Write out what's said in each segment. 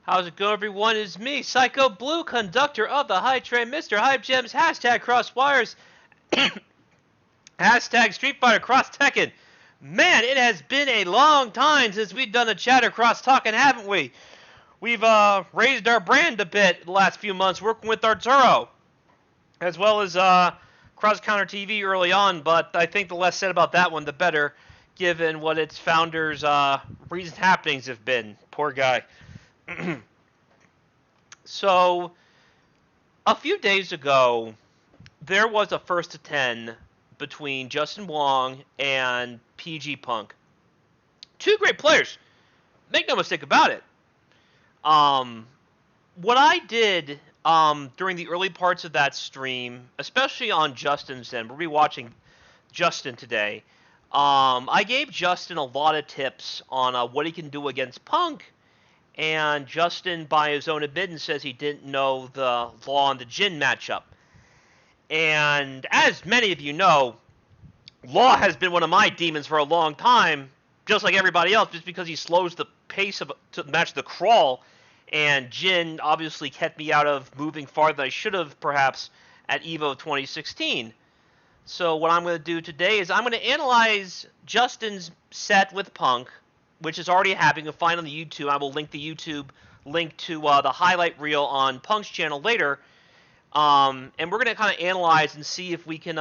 How's it going, everyone? It's me, Psycho Blue, conductor of the Hype Train, Mr. Hype Gems, hashtag Crosswires, hashtag Street Fighter Cross Tekken. Man, it has been a long time since we've done a chatter cross talking, haven't we? We've raised our brand a bit the last few months, working with Arturo, as well as Cross Counter TV early on. But I think the less said about that one, the better, given what its founders' recent happenings have been. Poor guy. So, a few days ago, there was a first to 10 between JWong and PG Punk. Two great players. Make no mistake about it. What I did during the early parts of that stream, especially on Justin's end, we'll be watching Justin today. I gave Justin a lot of tips on what he can do against Punk. And Justin, by his own admittance, says he didn't know the Law and the Jin matchup. And as many of you know, Law has been one of my demons for a long time, just like everybody else, just because he slows the pace to match the crawl. And Jin obviously kept me out of moving farther than I should have, perhaps, at EVO 2016. So what I'm going to do today is I'm going to analyze Justin's set with Punk, which is already happening. You'll find on the YouTube. I will link the YouTube link to the highlight reel on Punk's channel later. And we're going to kind of analyze and see if we can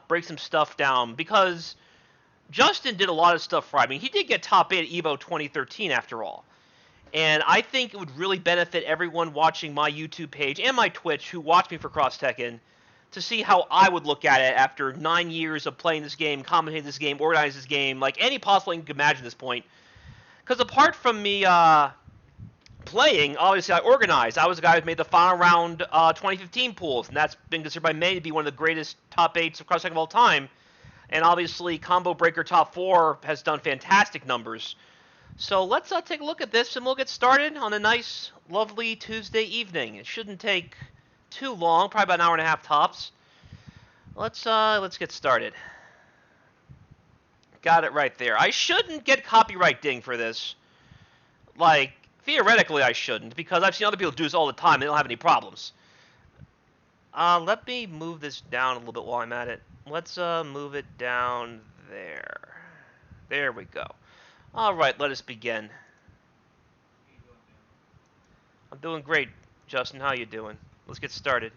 break some stuff down. Because Justin did a lot of stuff right. I mean, he did get top 8 at EVO 2013 after all. And I think it would really benefit everyone watching my YouTube page and my Twitch who watch me for Cross Tekken to see how I would look at it after 9 years of playing this game, commentating this game, organizing this game, like any possible thing you can imagine at this point. Because apart from me playing, obviously I organized. I was the guy who made the final round 2015 pools, and that's been considered by many to be one of the greatest top 8s of Cross Tekken of all time. And obviously Combo Breaker Top 4 has done fantastic numbers. So let's take a look at this, and we'll get started on a nice, lovely Tuesday evening. It shouldn't take too long, probably about an hour and a half tops. Let's get started. Got it right there. I shouldn't get copyright ding for this. Like, theoretically I shouldn't, because I've seen other people do this all the time. They don't have any problems. Let me move this down a little bit while I'm at it. Let's move it down there. There we go. Alright, let us begin. I'm doing great, Justin. How you doing? Let's get started.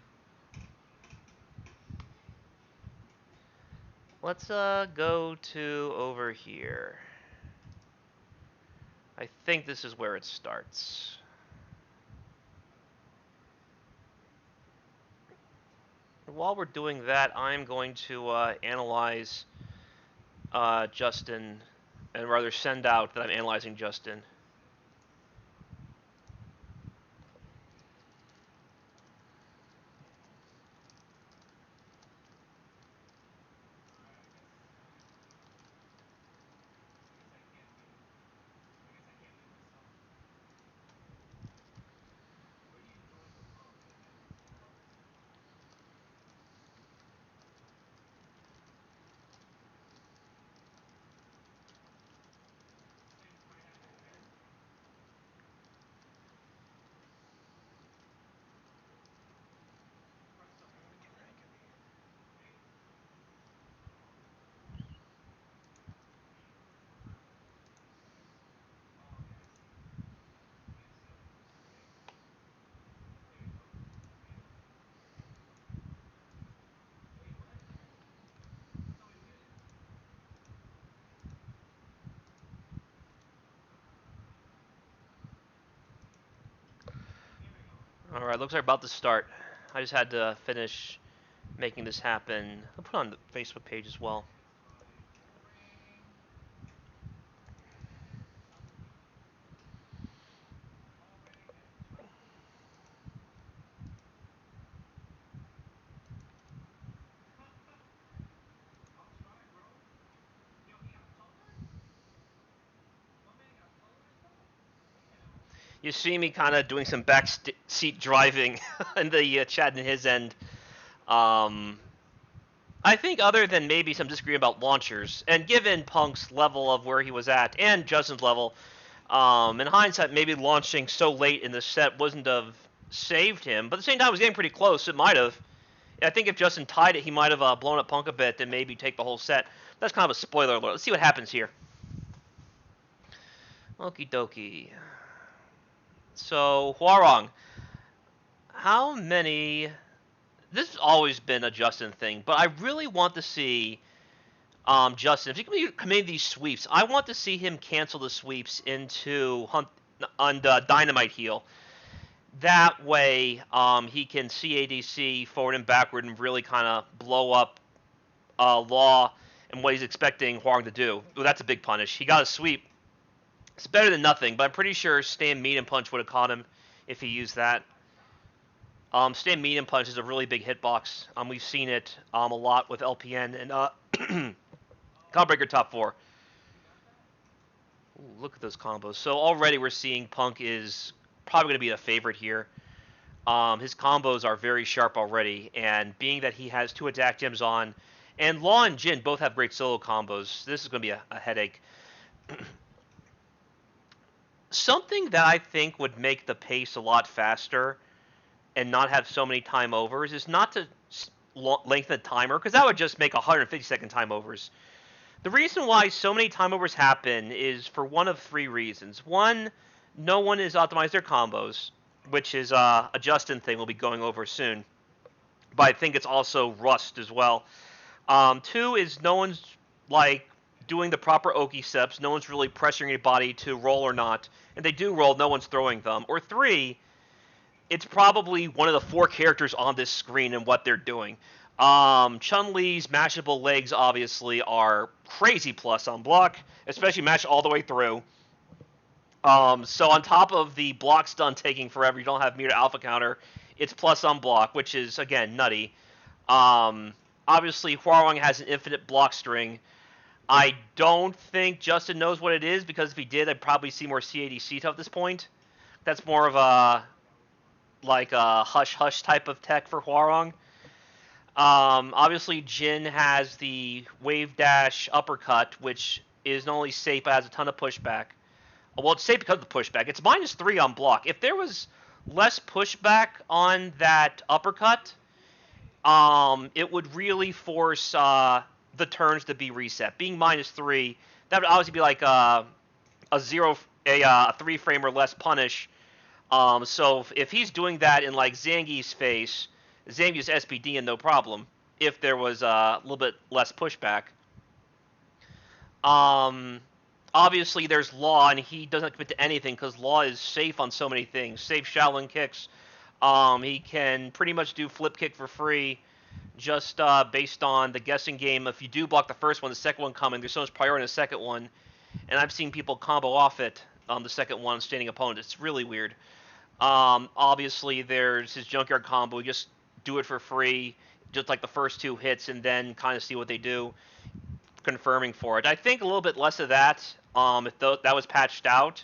Let's go to over here. I think this is where it starts. While we're doing that, I'm going to analyze Justin, and rather send out that I'm analyzing Justin. Alright, looks like we're about to start. I just had to finish making this happen. I'll put it on the Facebook page as well. You see me kind of doing some back seat driving in the chat in his end. I think other than maybe some disagreement about launchers, and given Punk's level of where he was at, and Justin's level, In hindsight, maybe launching so late in the set wouldn't have saved him, but at the same time, it was getting pretty close. It might have. I think if Justin tied it, he might have blown up Punk a bit and maybe take the whole set. That's kind of a spoiler alert. Let's see what happens here. Okie dokie. So, Hwarong, how many... This has always been a Justin thing, but I really want to see Justin, if he can be committing these sweeps, I want to see him cancel the sweeps into Dynamite heel. That way, he can CADC forward and backward and really kind of blow up Law and what he's expecting Hwarong to do. Well, that's a big punish. He got a sweep. It's better than nothing, but I'm pretty sure Stand Medium Punch would have caught him if he used that. Stand Medium Punch is a really big hitbox. We've seen it a lot with LPN and Combo top 4. Ooh, look at those combos. So already we're seeing Punk is probably going to be the favorite here. His combos are very sharp already, and being that he has 2 attack gems on, and Law and Jin both have great solo combos, this is going to be a headache. Something that I think would make the pace a lot faster and not have so many time overs is not to lengthen the timer, because that would just make 150-second time overs. The reason why so many time overs happen is for one of 3 reasons. One, no one has optimized their combos, which is a Justin thing we'll be going over soon. But I think it's also rust as well. 2 is no one's doing the proper Oki steps. No one's really pressuring your body to roll or not. And they do roll, no one's throwing them. Or 3, it's probably one of the 4 characters on this screen and what they're doing. Chun-Li's mashable legs obviously are crazy plus on block, especially matched all the way through. So on top of the block stun taking forever, you don't have meter alpha counter, it's plus on block, which is, again, nutty. Obviously, Hwarong has an infinite block string. I don't think Justin knows what it is, because if he did, I'd probably see more CADC at this point. That's more of a hush-hush type of tech for Hwarong. Obviously, Jin has the wave dash uppercut, which is not only safe, but has a ton of pushback. Well, it's safe because of the pushback. It's -3 on block. If there was less pushback on that uppercut, it would really force the turns to be reset. Being -3, that would obviously be like a 3-frame or less punish. So if he's doing that in Zangief's face, Zangief's SPD and no problem, if there was a little bit less pushback. Obviously there's Law, and he doesn't commit to anything because Law is safe on so many things. Safe Shaolin kicks. He can pretty much do flip kick for free, just based on the guessing game. If you do block the first one, the second one coming, there's so much priority in the second one. And I've seen people combo off it on the second one, standing opponent. It's really weird. Obviously there's his Junkyard combo. You just do it for free, just like the first 2 hits, and then kind of see what they do, confirming for it. I think a little bit less of that, if that was patched out.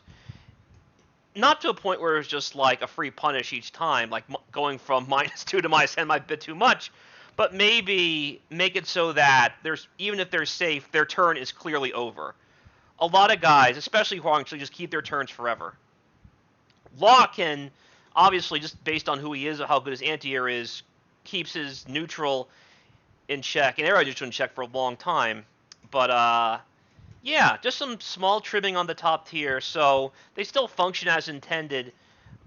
Not to a point where it was just like a free punish each time, like going from -2 to -10 might be a bit too much, but maybe make it so that even if they're safe, their turn is clearly over. A lot of guys, especially Hwarong, just keep their turns forever. Law can, obviously, just based on who he is, or how good his anti-air is, keeps his neutral in check, and air neutral in check for a long time. But, yeah, just some small trimming on the top tier, so they still function as intended,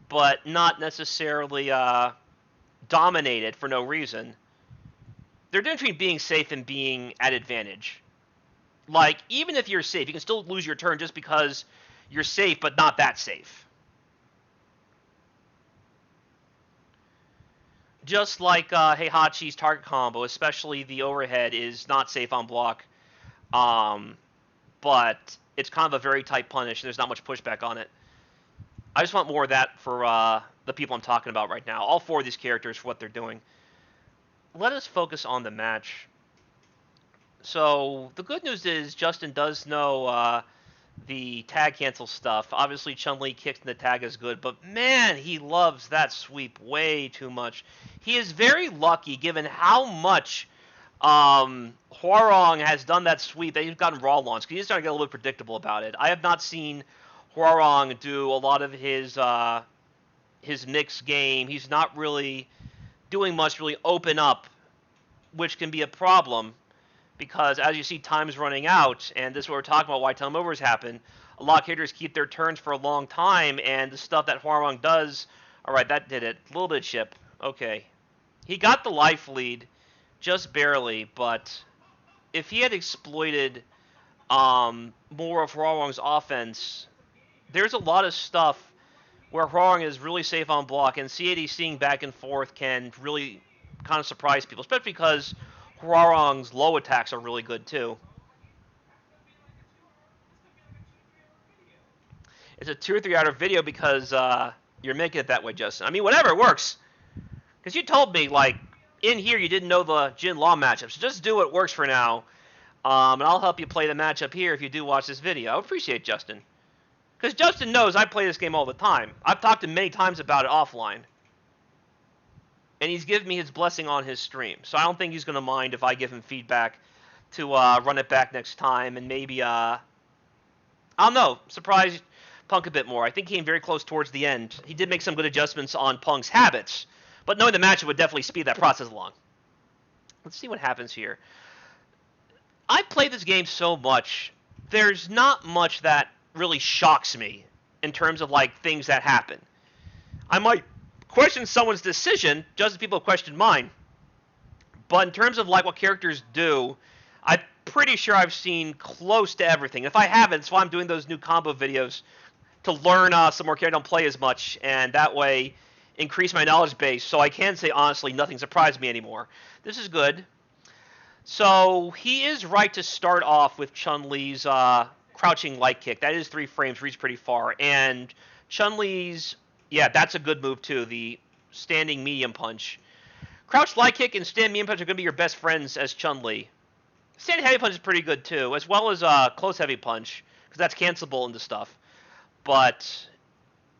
but not necessarily dominated for no reason. They're different between being safe and being at advantage. Even if you're safe, you can still lose your turn just because you're safe, but not that safe. Just like Heihachi's target combo, especially the overhead, is not safe on block. But it's kind of a very tight punish, and there's not much pushback on it. I just want more of that for the people I'm talking about right now. All 4 of these characters for what they're doing. Let us focus on the match. So, the good news is Justin does know the tag cancel stuff. Obviously, Chun-Li kicks and the tag is good, but man, he loves that sweep way too much. He is very lucky, given how much Hwarong has done that sweep, that he's gotten raw launch, because he's starting to get a little bit predictable about it. I have not seen Hwoarang do a lot of his mixed game. He's not really doing much really open up, which can be a problem because as you see time's running out, and this is what we're talking about why time overs happen, a lot of characters keep their turns for a long time, and the stuff that Hwoarang does, alright, that did it. A little bit of chip. Okay. He got the life lead, just barely, but if he had exploited more of Hwoarang's offense, there's a lot of stuff where Hwoarang is really safe on block, and CADCing back and forth can really kind of surprise people, especially because Hwoarang's low attacks are really good too. It's a 2 or 3 hour video because you're making it that way, Justin. I mean, whatever, it works. Because you told me, like, in here you didn't know the Jin Law matchup, so just do what works for now. And I'll help you play the matchup here if you do watch this video. I appreciate Justin. Because Justin knows I play this game all the time. I've talked to him many times about it offline. And he's given me his blessing on his stream. So I don't think he's going to mind if I give him feedback to run it back next time. And maybe, I don't know, surprise Punk a bit more. I think he came very close towards the end. He did make some good adjustments on Punk's habits. But knowing the matchup would definitely speed that process along. Let's see what happens here. I played this game so much, there's not much that really shocks me in terms of, like, things that happen. I might question someone's decision, just as people have questioned mine. But in terms of, like, what characters do, I'm pretty sure I've seen close to everything. If I haven't, that's why I'm doing those new combo videos, to learn some more characters. I don't play as much, and that way increase my knowledge base, so I can say, honestly, nothing surprised me anymore. This is good. So, he is right to start off with Chun-Li's crouching light kick. That is 3 frames, reaches pretty far. And Chun-Li's, yeah, that's a good move too, the standing medium punch. Crouch light kick and stand medium punch are going to be your best friends as Chun-Li. Standing heavy punch is pretty good too, as well as close heavy punch, because that's cancelable into stuff. But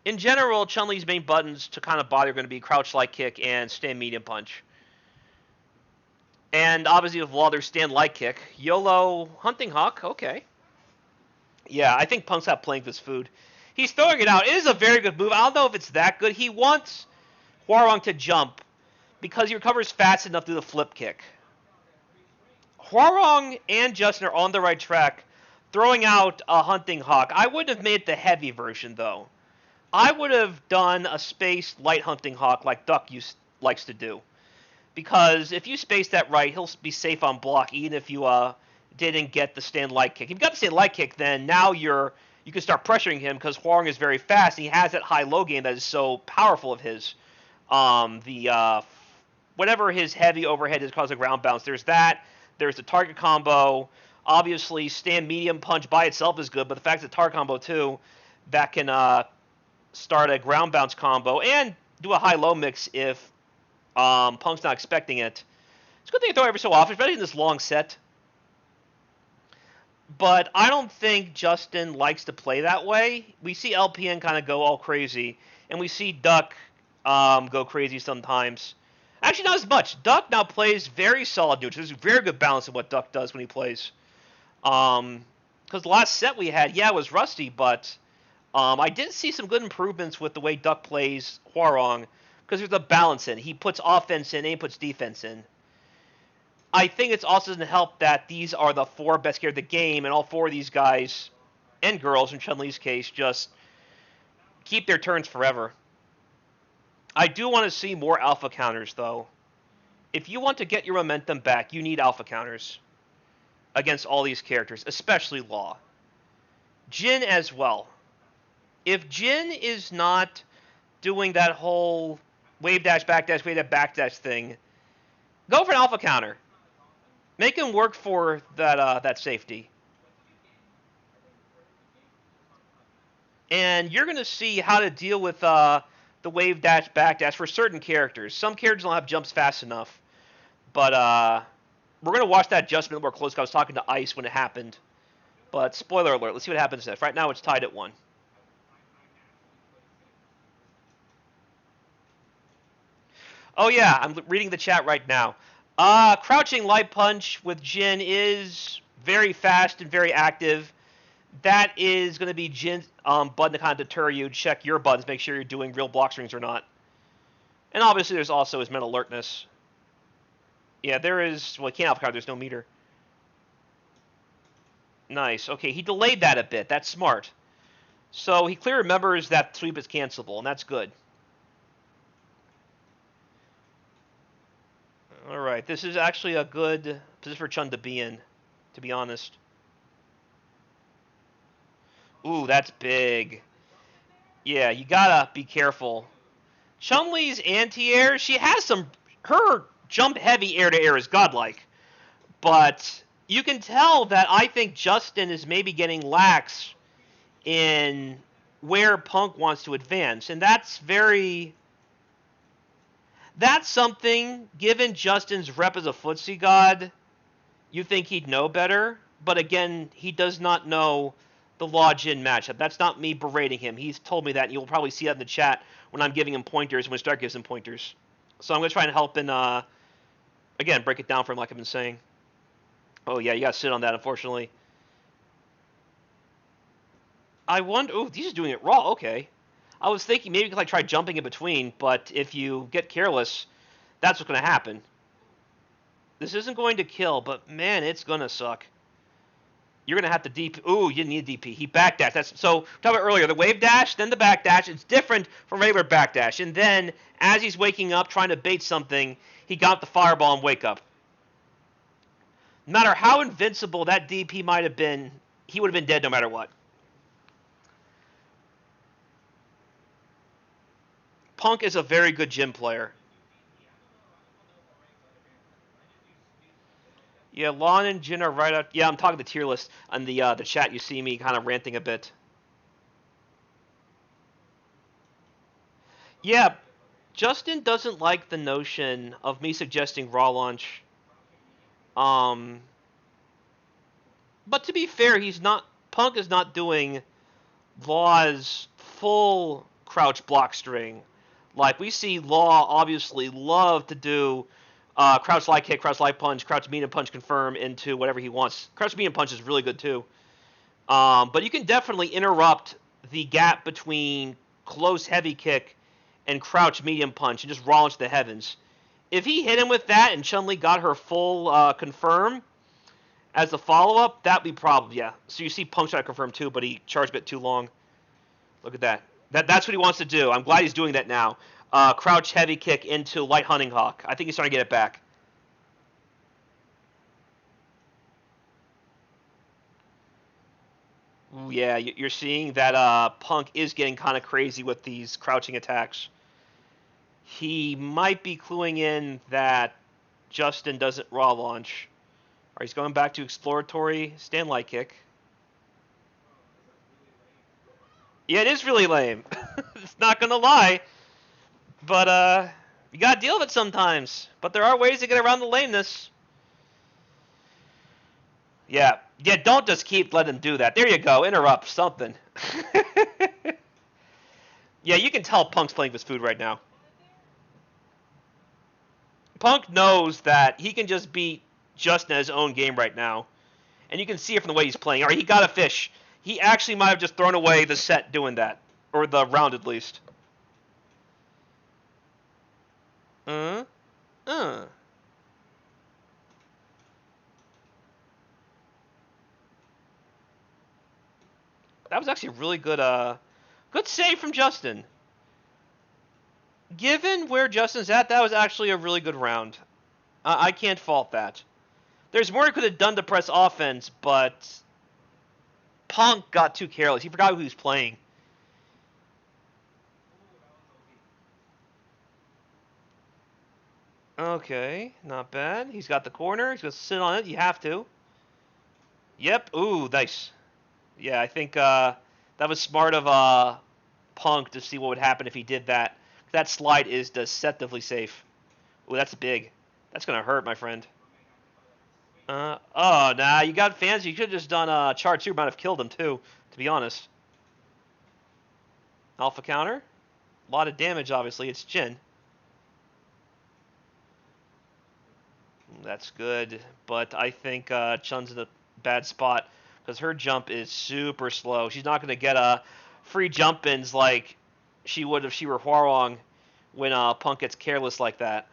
in general, Chun-Li's main buttons to kind of bother are going to be crouch light kick and stand medium punch. And obviously with Law, there's stand light kick. YOLO Hunting Hawk, okay. Yeah, I think Punk's not playing this food. He's throwing it out. It is a very good move. I don't know if it's that good. He wants Hwoarang to jump because he recovers fast enough to do the flip kick. Hwoarang and Justin are on the right track, throwing out a Hunting Hawk. I wouldn't have made the heavy version, though. I would have done a spaced light Hunting Hawk like Duck likes to do. Because if you space that right, he'll be safe on block, even if you didn't get the stand light kick. If you got the stand light kick, then now you can start pressuring him because Hwoarang is very fast and he has that high-low game that is so powerful of his. Whatever his heavy overhead is causing ground bounce, there's that. There's the target combo. Obviously, stand medium punch by itself is good, but the fact that target combo too, that can start a ground bounce combo and do a high-low mix if Punk's not expecting it. It's a good thing to throw every so often, especially in this long set. But I don't think Justin likes to play that way. We see LPN kind of go all crazy, and we see Duck go crazy sometimes. Actually, not as much. Duck now plays very solid neutral. There's a very good balance of what Duck does when he plays. Because the last set we had, yeah, it was rusty, but I did see some good improvements with the way Duck plays Hwoarang. Because there's a balance in. He puts offense in and he puts defense in. I think it's also doesn't help that these are the 4 best characters of the game, and all 4 of these guys, and girls in Chun-Li's case, just keep their turns forever. I do want to see more alpha counters, though. If you want to get your momentum back, you need alpha counters against all these characters, especially Law. Jin as well. If Jin is not doing that whole wave dash, backdash, wave dash, backdash thing, go for an alpha counter. Make him work for that safety. And you're going to see how to deal with the wave dash, backdash for certain characters. Some characters don't have jumps fast enough. But we're going to watch that adjustment more close. I was talking to Ice when it happened. But spoiler alert, let's see what happens next. Right now it's tied at 1. Oh yeah, I'm reading the chat right now. Crouching light punch with Jin is very fast and very active. that is going to be Jin's button to kind of deter you, check your buttons, make sure you're doing real block strings or not. And obviously there's also his mental alertness. Yeah, there is, well, he can't alpha counter, there's no meter. Nice. Okay, he delayed that a bit. That's smart. So he clearly remembers that sweep is cancelable, and that's good. All right, this is actually a good position for Chun to be in, to be honest. Ooh, that's big. Yeah, you gotta be careful. Chun-Li's anti-air, she has some... Her jump heavy air-to-air is godlike. But you can tell that I think Justin is maybe getting lax in where Punk wants to advance. And that's very... That's something, given Justin's rep as a footsie god, you think he'd know better. But again, he does not know the Law Jin matchup. That's not me berating him. He's told me that, and you'll probably see that in the chat when I'm giving him pointers, when Stark gives him pointers. So I'm going to try and help and, again, break it down for him like I've been saying. Oh, yeah, you got to sit on that, unfortunately. I wonder... Oh, he's just doing it raw. Okay. I was thinking maybe you could like try jumping in between, but if you get careless, that's what's going to happen. This isn't going to kill, but man, it's going to suck. You're going to have to DP. Ooh, you didn't need DP. He backdashed. That's so talking about earlier, the wave dash, then the backdash. It's different from regular backdash. And then as he's waking up, trying to bait something, he got the fireball and wake up. No matter how invincible that DP might have been, he would have been dead no matter what. Punk is a very good gym player. Yeah, Lon and Jin are right up. Yeah, I'm talking the tier list on the chat. You see me kind of ranting a bit. Yeah, Justin doesn't like the notion of me suggesting raw launch. But to be fair, he's not. Punk is not doing Law's full crouch block string. Like we see Law obviously love to do crouch light kick, crouch light punch, crouch medium punch confirm into whatever he wants. Crouch medium punch is really good too. But you can definitely interrupt the gap between close heavy kick and crouch medium punch and just raw into the heavens. If he hit him with that and Chun-Li got her full confirm as the follow-up, that'd be problem, yeah. So you see Punk try to confirm too, but he charged a bit too long. Look at that. That's what he wants to do. I'm glad he's doing that now. Crouch heavy kick into light hunting hawk. I think he's starting to get it back. Ooh, yeah, you're seeing that Punk is getting kind of crazy with these crouching attacks. He might be cluing in that Justin doesn't raw launch. Or he's going back to exploratory stand light kick. Yeah, it is really lame. It's not gonna lie. But you gotta deal with it sometimes. But there are ways to get around the lameness. Yeah, don't just keep letting him do that. There you go, interrupt something. Yeah, you can tell Punk's playing with his food right now. Punk knows that he can just beat Justin in his own game right now. And you can see it from the way he's playing. All right, he got a fish. He actually might have just thrown away the set doing that. Or the round at least. That was actually a really good good save from Justin. Given where Justin's at, that was actually a really good round. I can't fault that. There's more he could have done to press offense, but Punk got too careless. He forgot who he was playing. Okay, not bad. He's got the corner. He's going to sit on it. You have to. Yep. Ooh, nice. Yeah, I think that was smart of Punk to see what would happen if he did that. That slide is deceptively safe. Ooh, that's big. That's going to hurt, my friend. Oh, nah, you got fans. You could have just done Char 2. Might have killed him, too, to be honest. Alpha counter. A lot of damage, obviously. It's Jin. That's good, but I think Chun's in a bad spot. because her jump is super slow. She's not going to get a free jump-ins like she would if she were JWong when Punk gets careless like that.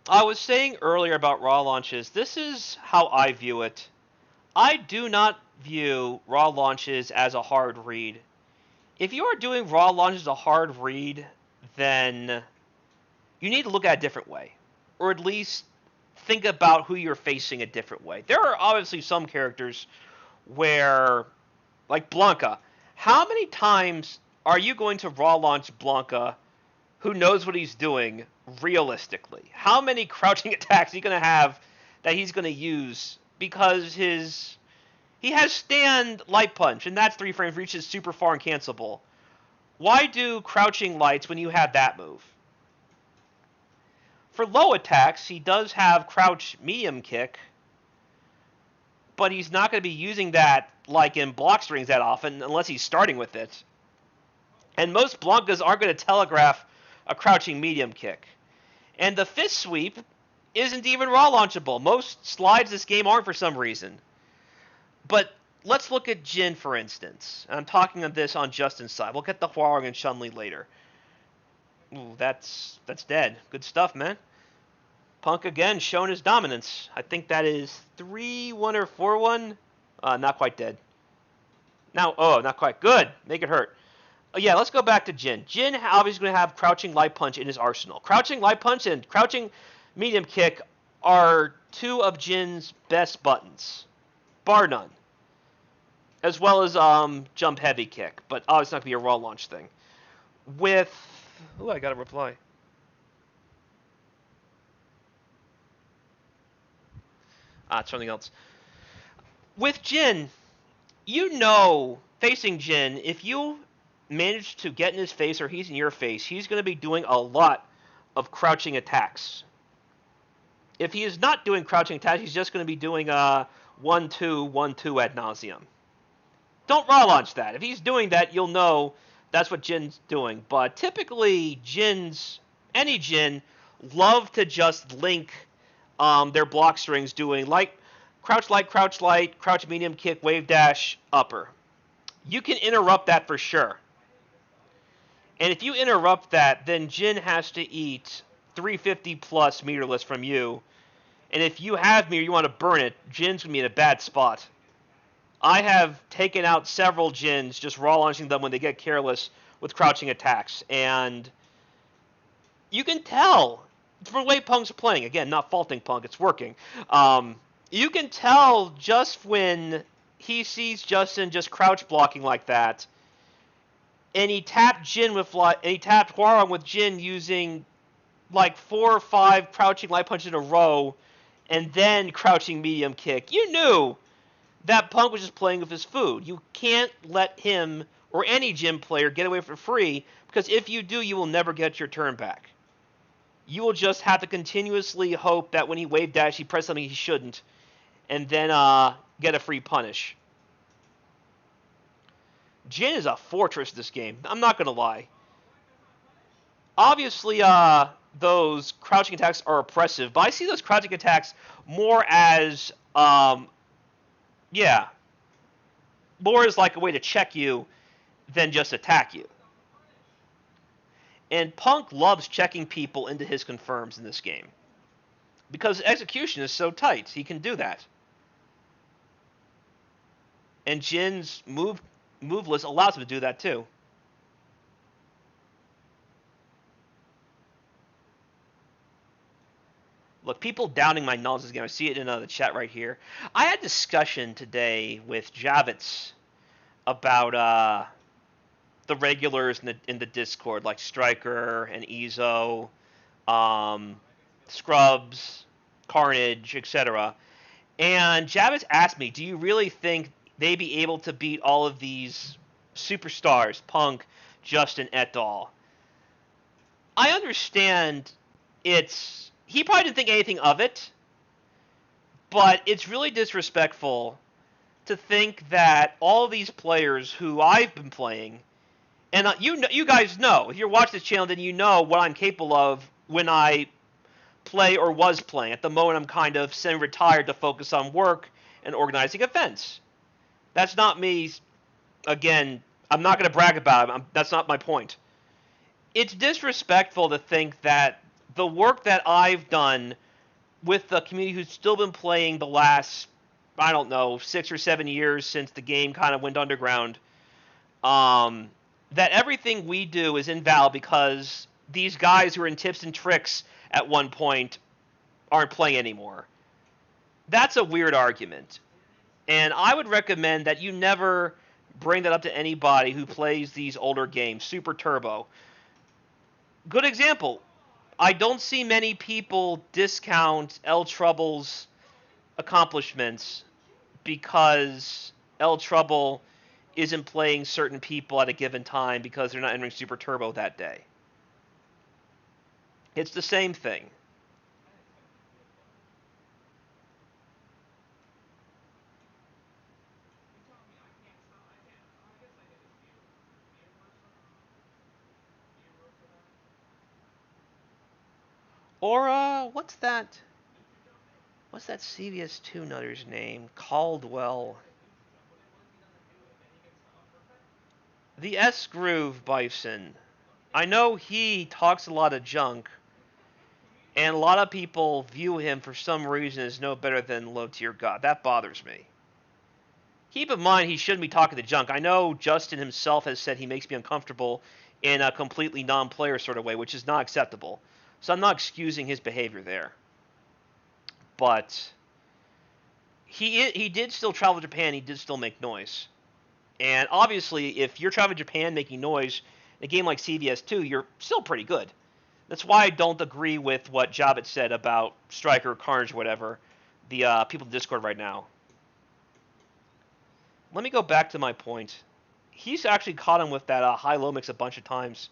I was saying earlier about raw launches, this is how I view it. I do not view raw launches as a hard read. If you are doing raw launches as a hard read, then you need to look at it a different way. Or at least think about who you're facing a different way. There are obviously some characters where, like Blanca, how many times are you going to raw launch Blanca who knows what he's doing realistically? How many crouching attacks are you going to have that he's going to use because he has stand light punch, and that's 3 frames, reaches super far and cancelable. Why do crouching lights when you have that move? For low attacks, he does have crouch medium kick, but he's not going to be using that like in block strings that often unless he's starting with it. And most Blancas aren't going to telegraph a crouching medium kick. And the fist sweep isn't even raw launchable. Most slides this game aren't for some reason. But let's look at Jin, for instance. I'm talking of this on Justin's side. We'll get the JWong and Chun-Li later. Ooh, that's dead. Good stuff, man. Punk again showing his dominance. I think that is 3-1 or 4-1. Not quite dead. Now, not quite. Good. Make it hurt. Yeah, let's go back to Jin. Jin obviously going to have crouching light punch in his arsenal. Crouching light punch and crouching medium kick are 2 of Jin's best buttons, bar none. As well as jump heavy kick, but it's not going to be a raw launch thing. I got a reply. It's something else. With Jin, facing Jin, if you manage to get in his face or he's in your face, he's going to be doing a lot of crouching attacks. If he is not doing crouching attacks, he's just going to be doing 1-2, 1-2 ad nauseum. Don't raw launch that. If he's doing that, you'll know that's what Jin's doing. But typically, any Jin love to just link their block strings doing crouch light, crouch medium kick, wave dash, upper. You can interrupt that for sure. And if you interrupt that, then Jin has to eat 350 plus meterless from you. And if you have meter, you want to burn it, Jin's going to be in a bad spot. I have taken out several Jins just raw launching them when they get careless with crouching attacks. And you can tell from the way Punk's playing. Again, not faulting Punk, it's working. You can tell just when he sees Justin just crouch blocking like that, and he tapped JWong with Jin using like 4 or 5 crouching light punches in a row, and then crouching medium kick. You knew that Punk was just playing with his food. You can't let him or any Jin player get away for free, because if you do, you will never get your turn back. You will just have to continuously hope that when he wave dash, he press something he shouldn't, and then get a free punish. Jin is a fortress this game. I'm not going to lie. Obviously, those crouching attacks are oppressive, but I see those crouching attacks more as, more as like a way to check you than just attack you. And Punk loves checking people into his confirms in this game, because execution is so tight. He can do that. And Jin's moveless allows him to do that too. Look, people doubting my knowledge of this game. I see it in the chat right here. I had discussion today with Javits about the regulars in the Discord, like Striker and Ezo, Scrubs, Carnage, etc. And Javits asked me, do you really think they'd be able to beat all of these superstars, Punk, Justin, et al.? I understand he probably didn't think anything of it, but it's really disrespectful to think that all these players who I've been playing, and you guys know, if you're watching this channel, then you know what I'm capable of when I play or was playing. At the moment, I'm kind of semi-retired to focus on work and organizing events. That's not me. Again, I'm not going to brag about it. That's not my point. It's disrespectful to think that the work that I've done with the community who's still been playing the last, I don't know, 6 or 7 years since the game kind of went underground, that everything we do is invalid because these guys who are in tips and tricks at one point aren't playing anymore. That's a weird argument. And I would recommend that you never bring that up to anybody who plays these older games. Super Turbo. Good example. I don't see many people discount El Trouble's accomplishments because El Trouble isn't playing certain people at a given time because they're not entering Super Turbo that day. It's the same thing. Or, what's that? What's that CVS2 nutter's name? Caldwell. The S-Groove Bison. I know he talks a lot of junk, and a lot of people view him for some reason as no better than Low Tier God. That bothers me. Keep in mind he shouldn't be talking to junk. I know Justin himself has said he makes me uncomfortable in a completely non-player sort of way, which is not acceptable. So I'm not excusing his behavior there. But he did still travel to Japan. He did still make noise. And obviously, if you're traveling to Japan making noise in a game like CVS2, you're still pretty good. That's why I don't agree with what Jabit said about Striker, Carnage, or whatever, the people in Discord right now. Let me go back to my point. He's actually caught him with that high-low mix a bunch of times.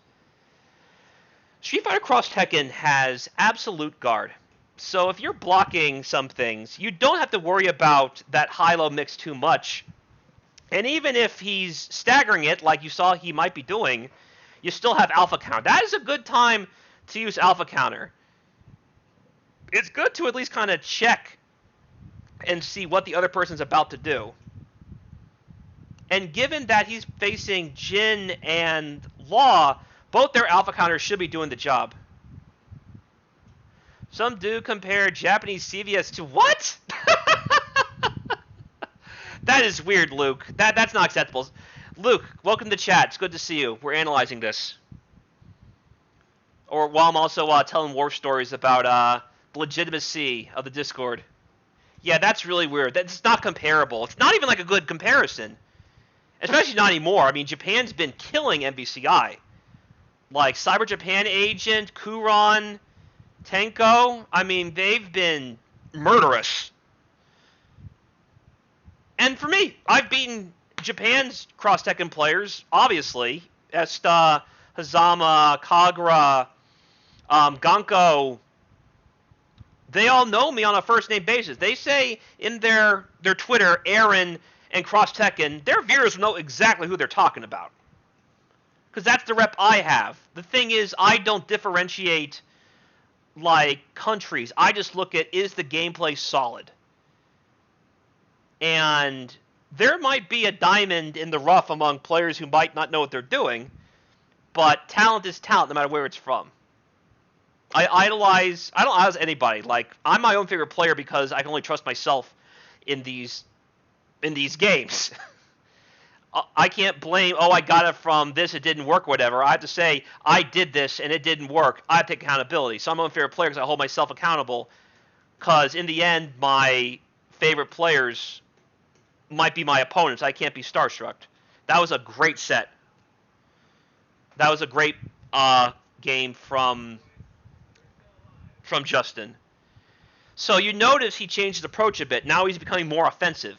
Street Fighter Cross Tekken has absolute guard. So if you're blocking some things, you don't have to worry about that high-low mix too much. And even if he's staggering it, like you saw he might be doing, you still have Alpha Counter. That is a good time to use Alpha Counter. It's good to at least kind of check and see what the other person's about to do. And given that he's facing Jin and Law, both their Alpha Counters should be doing the job. Some do compare Japanese CVS to what? That is weird, Luke. That's not acceptable. Luke, welcome to chat. It's good to see you. We're analyzing this. Or while I'm also telling war stories about the legitimacy of the Discord. Yeah, that's really weird. That's not comparable. It's not even like a good comparison. Especially not anymore. I mean, Japan's been killing MVCI. Like Cyber Japan Agent, Kuron, Tenko. I mean, they've been murderous. And for me, I've beaten Japan's Cross Tekken players, obviously. Esta, Hazama, Kagura, Ganko. They all know me on a first-name basis. They say in their Twitter, Aaron and Cross Tekken, their viewers know exactly who they're talking about. Because that's the rep I have. The thing is, I don't differentiate, like, countries. I just look at, is the gameplay solid? And there might be a diamond in the rough among players who might not know what they're doing, but talent is talent no matter where it's from. I don't idolize anybody. Like, I'm my own favorite player because I can only trust myself in these games. I can't blame, I got it from this, it didn't work, whatever. I have to say, I did this and it didn't work. I have to take accountability. So I'm my own favorite player because I hold myself accountable. Because in the end, my favorite players might be my opponents. I can't be starstruck. That was a great set. That was a great game from Justin. So you notice he changed his approach a bit. Now he's becoming more offensive.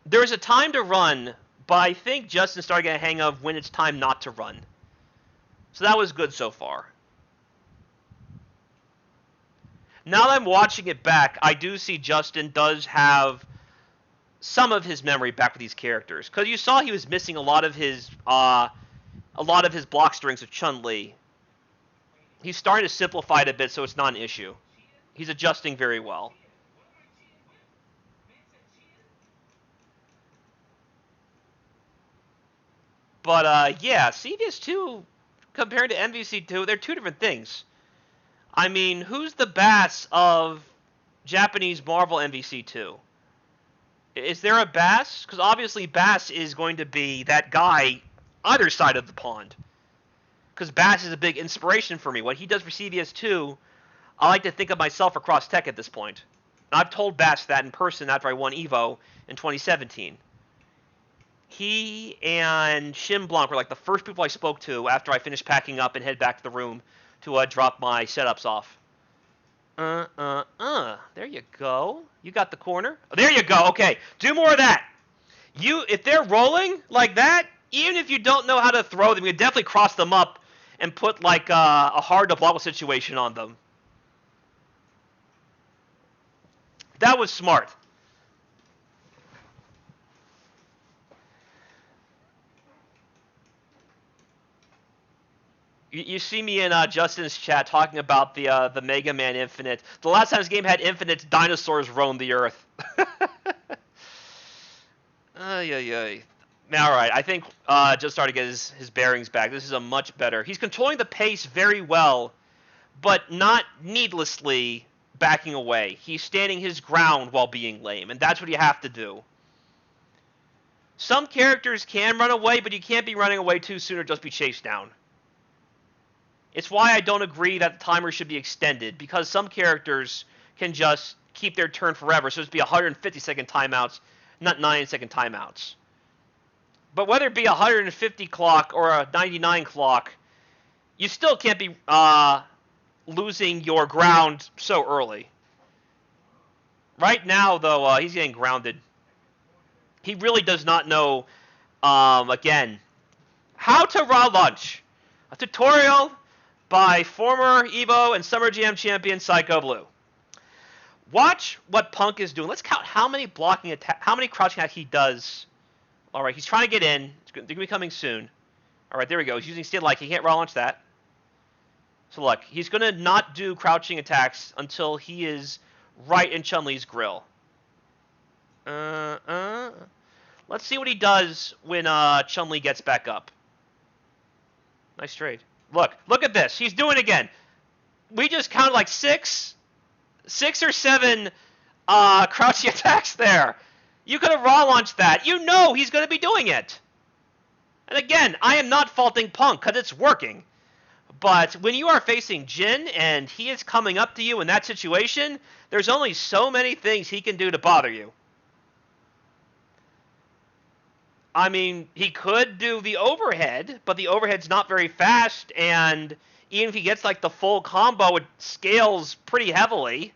There's a time to run, but I think Justin started getting a hang of when it's time not to run. So that was good so far. Now that I'm watching it back, I do see Justin does have some of his memory back with these characters. Because you saw he was missing a lot of his block strings with Chun-Li. He's starting to simplify it a bit so it's not an issue. He's adjusting very well. But, yeah, CVS2 compared to MVC2, they're two different things. I mean, who's the Bass of Japanese Marvel MVC2? Is there a Bass? Because obviously Bass is going to be that guy either side of the pond. Because Bass is a big inspiration for me. What he does for CVS2, I like to think of myself across tech at this point. I've told Bass that in person after I won EVO in 2017. He and Shin Blanc were like the first people I spoke to after I finished packing up and head back to the room to drop my setups off. There you go. You got the corner. Oh, there you go. Okay, do more of that. If they're rolling like that, even if you don't know how to throw them, you can definitely cross them up and put like a hard to block situation on them. That was smart. You see me in Justin's chat talking about the Mega Man Infinite. The last time this game had Infinite, dinosaurs roamed the earth. Ay. All right, I think just started to get his bearings back. This is a much better. He's controlling the pace very well, but not needlessly backing away. He's standing his ground while being lame, and that's what you have to do. Some characters can run away, but you can't be running away too soon or just be chased down. It's why I don't agree that the timer should be extended, because some characters can just keep their turn forever, so it'd be 150-second timeouts, not 9-second timeouts. But whether it be a 150 clock or a 99 clock, you still can't be losing your ground so early. Right now, though, he's getting grounded. He really does not know, again, how to raw lunch. A tutorial by former EVO and Summer Jam champion Psycho Blue. Watch what Punk is doing. Let's count how many how many crouching attacks he does. All right, he's trying to get in. They're going to be coming soon. All right, there we go. He's using Steel Like. He can't raw launch that. So look, he's going to not do crouching attacks until he is right in Chun-Li's grill. Let's see what he does when Chun-Li gets back up. Nice trade. Look at this. He's doing it again. We just counted like six or seven crouching attacks there. You could have raw launched that. You know he's going to be doing it. And again, I am not faulting Punk because it's working. But when you are facing Jin and he is coming up to you in that situation, there's only so many things he can do to bother you. I mean, he could do the overhead, but the overhead's not very fast, and even if he gets like the full combo, it scales pretty heavily.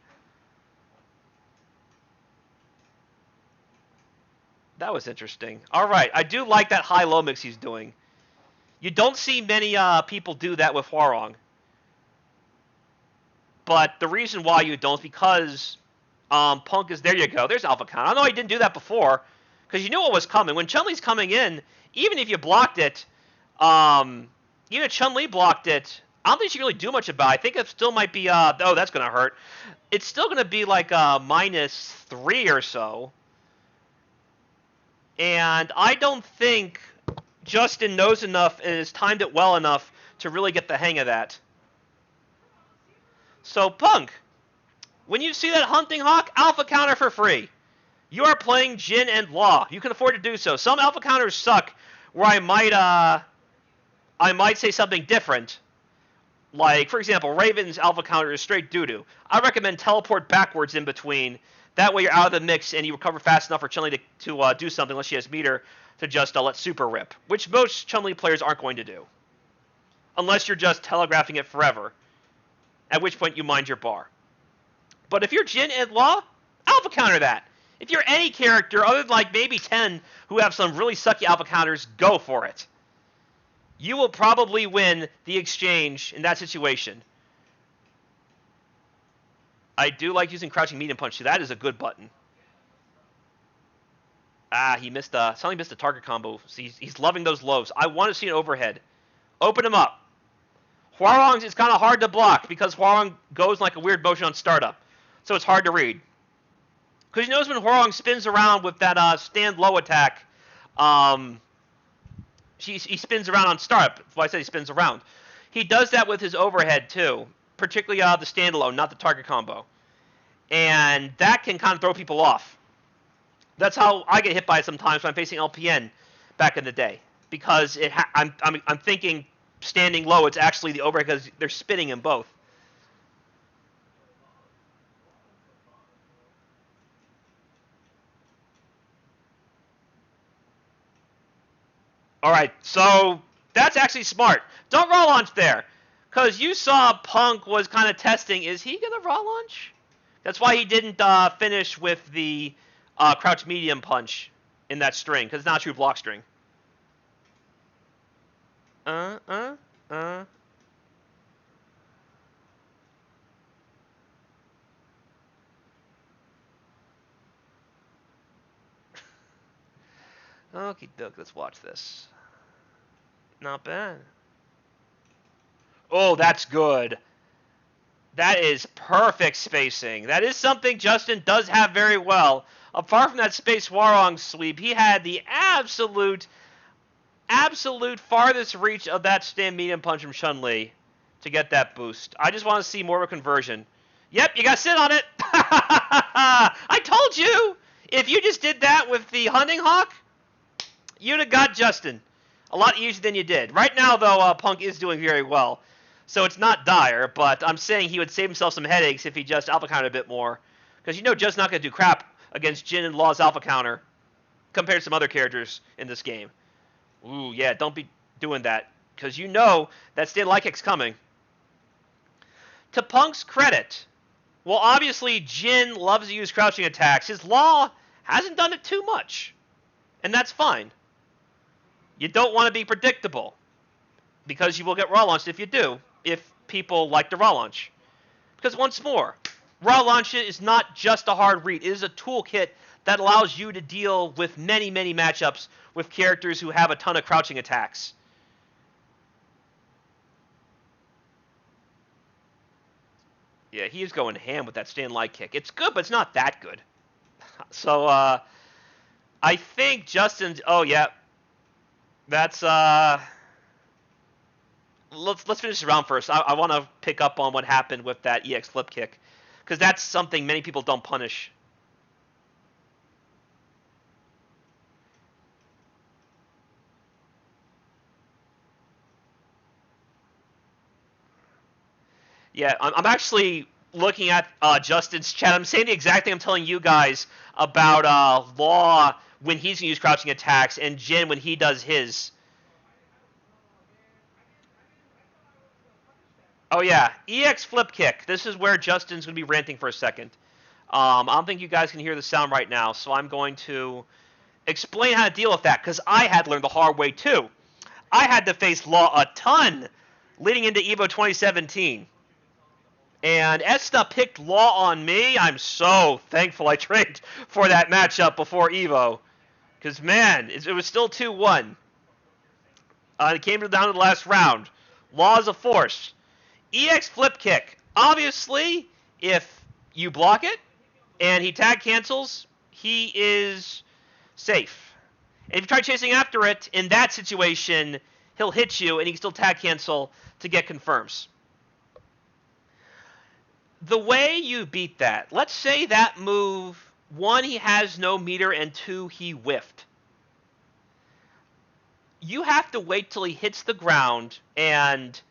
That was interesting. All right, I do like that high-low mix he's doing. You don't see many people do that with Hwarong. But the reason why you don't is because Punk is... There you go. There's Alpha Count. I know he didn't do that before, because you knew what was coming. When Chun-Li's coming in, even if you blocked it, even if Chun-Li blocked it, I don't think she can really do much about it. I think it still might be... oh, that's going to hurt. It's still going to be like -3 or so. And I don't think Justin knows enough and has timed it well enough to really get the hang of that. So, Punk, when you see that Hunting Hawk, Alpha Counter for free. You are playing Jin and Law. You can afford to do so. Some Alpha Counters suck, where I might say something different. Like, for example, Raven's Alpha Counter is straight doo-doo. I recommend teleport backwards in between. That way you're out of the mix and you recover fast enough for Chun-Li to do something unless she has meter to just let Super rip, which most Chun-Li players aren't going to do. Unless you're just telegraphing it forever, at which point you mind your bar. But if you're Jin and Law, Alpha Counter that. If you're any character other than like maybe 10 who have some really sucky Alpha Counters, go for it. You will probably win the exchange in that situation. I do like using crouching medium punch too. That is a good button. He missed suddenly missed a target combo. So he's loving those lows. I want to see an overhead. Open him up. Hwarong's is kind of hard to block because Hwarong goes like a weird motion on startup. So it's hard to read. Because you notice when Hwarong spins around with that stand low attack, he spins around on startup. That's why I said he spins around. He does that with his overhead too, particularly the standalone, not the target combo. And that can kind of throw people off. That's how I get hit by it sometimes when I'm facing LPN back in the day. Because I'm thinking standing low, it's actually the overhead because they're spinning in both. All right, so that's actually smart. Don't raw launch there, because you saw Punk was kind of testing. Is he gonna raw launch? That's why he didn't finish with the crouch medium punch in that string, because it's not a true block string. Okie doke, let's watch this. Not bad. Oh, that's good. That is perfect spacing. That is something Justin does have very well. Apart from that Space Hwarong sweep, he had the absolute farthest reach of that stand medium punch from Chun-Li to get that boost. I just want to see more of a conversion. Yep, you got to sit on it. I told you. If you just did that with the Hunting Hawk, you'd have got Justin. A lot easier than you did. Right now, though, Punk is doing very well. So it's not dire, but I'm saying he would save himself some headaches if he just alpha countered a bit more. Because you know Just's not going to do crap against Jin and Law's alpha counter compared to some other characters in this game. Ooh, yeah, don't be doing that. Because you know that stand light kick's coming. To Punk's credit, well, obviously Jin loves to use crouching attacks. His Law hasn't done it too much. And that's fine. You don't want to be predictable. Because you will get raw launched if you do. If people like the raw launch. Because once more, raw launch is not just a hard read. It is a toolkit that allows you to deal with many, many matchups with characters who have a ton of crouching attacks. Yeah, he is going ham with that stand light kick. It's good, but it's not that good. So, I think Justin's... Oh, yeah. That's, Let's finish the round first. I want to pick up on what happened with that EX flip kick. Because that's something many people don't punish. Yeah, I'm actually looking at Justin's chat. I'm saying the exact thing I'm telling you guys about Law when he's going to use crouching attacks and Jin when he does his. Oh, yeah. EX flip kick. This is where Justin's going to be ranting for a second. I don't think you guys can hear the sound right now, so I'm going to explain how to deal with that, because I had to learn the hard way, too. I had to face Law a ton leading into EVO 2017. And Esta picked Law on me. I'm so thankful I trained for that matchup before EVO. Because, man, it was still 2-1. It came down to the last round. Law is a force. EX flip kick. Obviously, if you block it and he tag cancels, he is safe. And if you try chasing after it, in that situation, he'll hit you and he can still tag cancel to get confirms. The way you beat that, let's say that move, 1, he has no meter, and 2, he whiffed. You have to wait till he hits the ground, and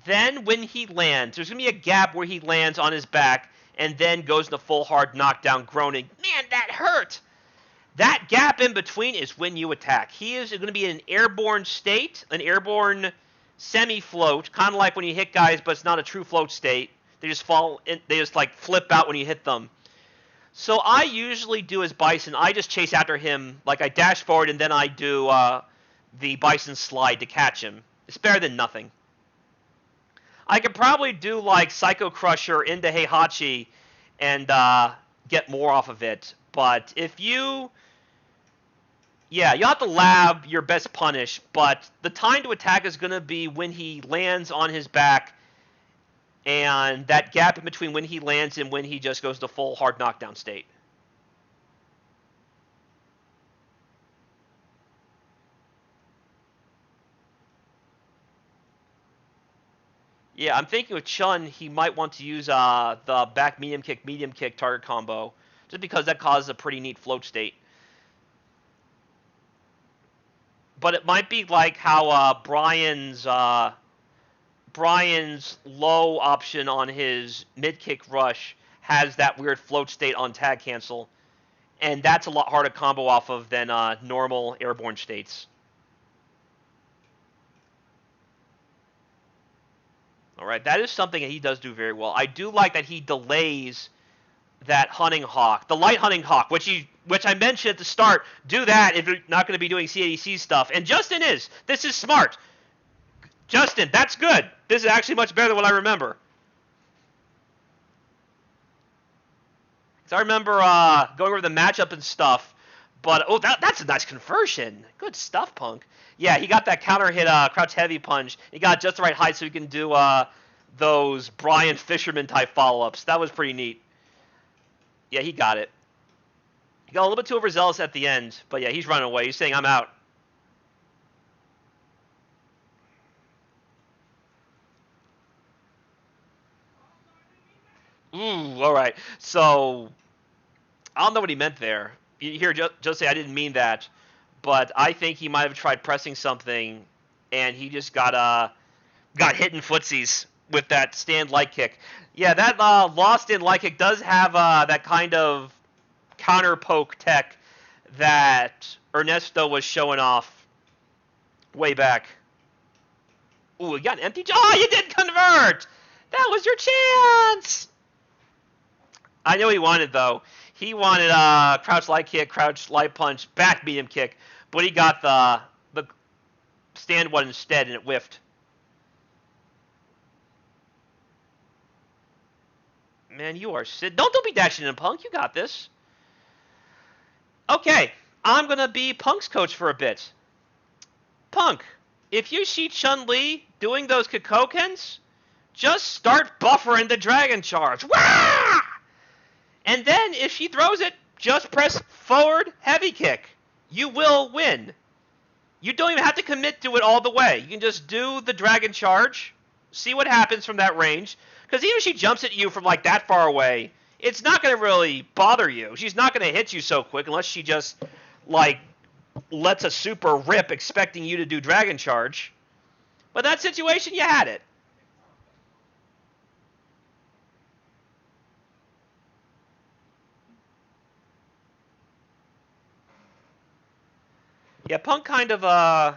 then when he lands, there's going to be a gap where he lands on his back and then goes into full hard knockdown groaning. Man, that hurt! That gap in between is when you attack. He is going to be in an airborne state, an airborne semi-float, kind of like when you hit guys, but it's not a true float state. They just fall in, they just like flip out when you hit them. So I usually do as Bison, I just chase after him, like I dash forward and then I do the Bison slide to catch him. It's better than nothing. I could probably do like Psycho Crusher into Heihachi and get more off of it. But if you Yeah, you'll have to lab your best punish, but the time to attack is going to be when he lands on his back, and that gap in between when he lands and when he just goes to full hard knockdown state. Yeah, I'm thinking with Chun, he might want to use the back medium kick target combo, just because that causes a pretty neat float state. But it might be like how Brian's low option on his mid kick rush has that weird float state on tag cancel, and that's a lot harder to combo off of than normal airborne states. All right, that is something that he does do very well. I do like that he delays that hunting hawk, the light hunting hawk, which I mentioned at the start. Do that if you're not going to be doing CADC stuff. And Justin is. This is smart. Justin, that's good. This is actually much better than what I remember. Because I remember going over the matchup and stuff. But, oh, that's a nice conversion. Good stuff, Punk. Yeah, he got that counter hit crouch heavy punch. He got just the right height so he can do those Brian Fisherman type follow-ups. That was pretty neat. Yeah, he got it. He got a little bit too overzealous at the end. But, yeah, he's running away. He's saying, I'm out. Ooh, all right. So, I don't know what he meant there. You hear just say, I didn't mean that. But I think he might have tried pressing something, and he just got hit in footsies with that stand light kick. Yeah, that lost stand light kick does have that kind of counter poke tech that Ernesto was showing off way back. Ooh, you got an empty. Oh, you did convert. That was your chance. I know he wanted though. He wanted crouch light kick, crouch light punch, back medium kick, but he got the stand one instead, and it whiffed. Man, you are sit. Don't be dashing in, Punk. You got this. Okay, I'm gonna be Punk's coach for a bit. Punk, if you see Chun-Li doing those Kikokens, just start buffering the Dragon Charge. Wah! And then if she throws it, just press forward heavy kick. You will win. You don't even have to commit to it all the way. You can just do the Dragon Charge, see what happens from that range. Because even if she jumps at you from like that far away, it's not going to really bother you. She's not going to hit you so quick unless she just like lets a super rip expecting you to do Dragon Charge. But that situation, you had it. Yeah, Punk kind of I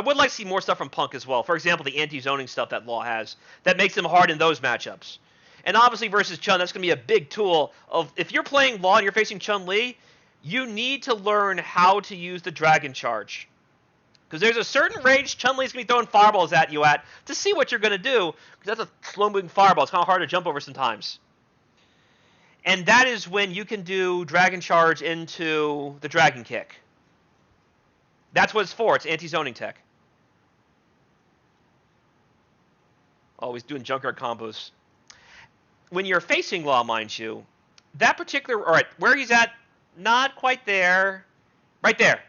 would like to see more stuff from Punk as well. For example, the anti-zoning stuff that Law has that makes him hard in those matchups. And obviously versus Chun, that's going to be a big tool of if you're playing Law and you're facing Chun-Li, you need to learn how to use the Dragon Charge. Because there's a certain range Chun-Li's going to be throwing fireballs at you at to see what you're going to do. Because that's a slow-moving fireball. It's kind of hard to jump over sometimes. And that is when you can do Dragon Charge into the Dragon Kick. That's what it's for. It's anti-zoning tech. Oh, he's doing junkyard combos. When you're facing Law, mind you, that particular... All right, where he's at, not quite there. Right there.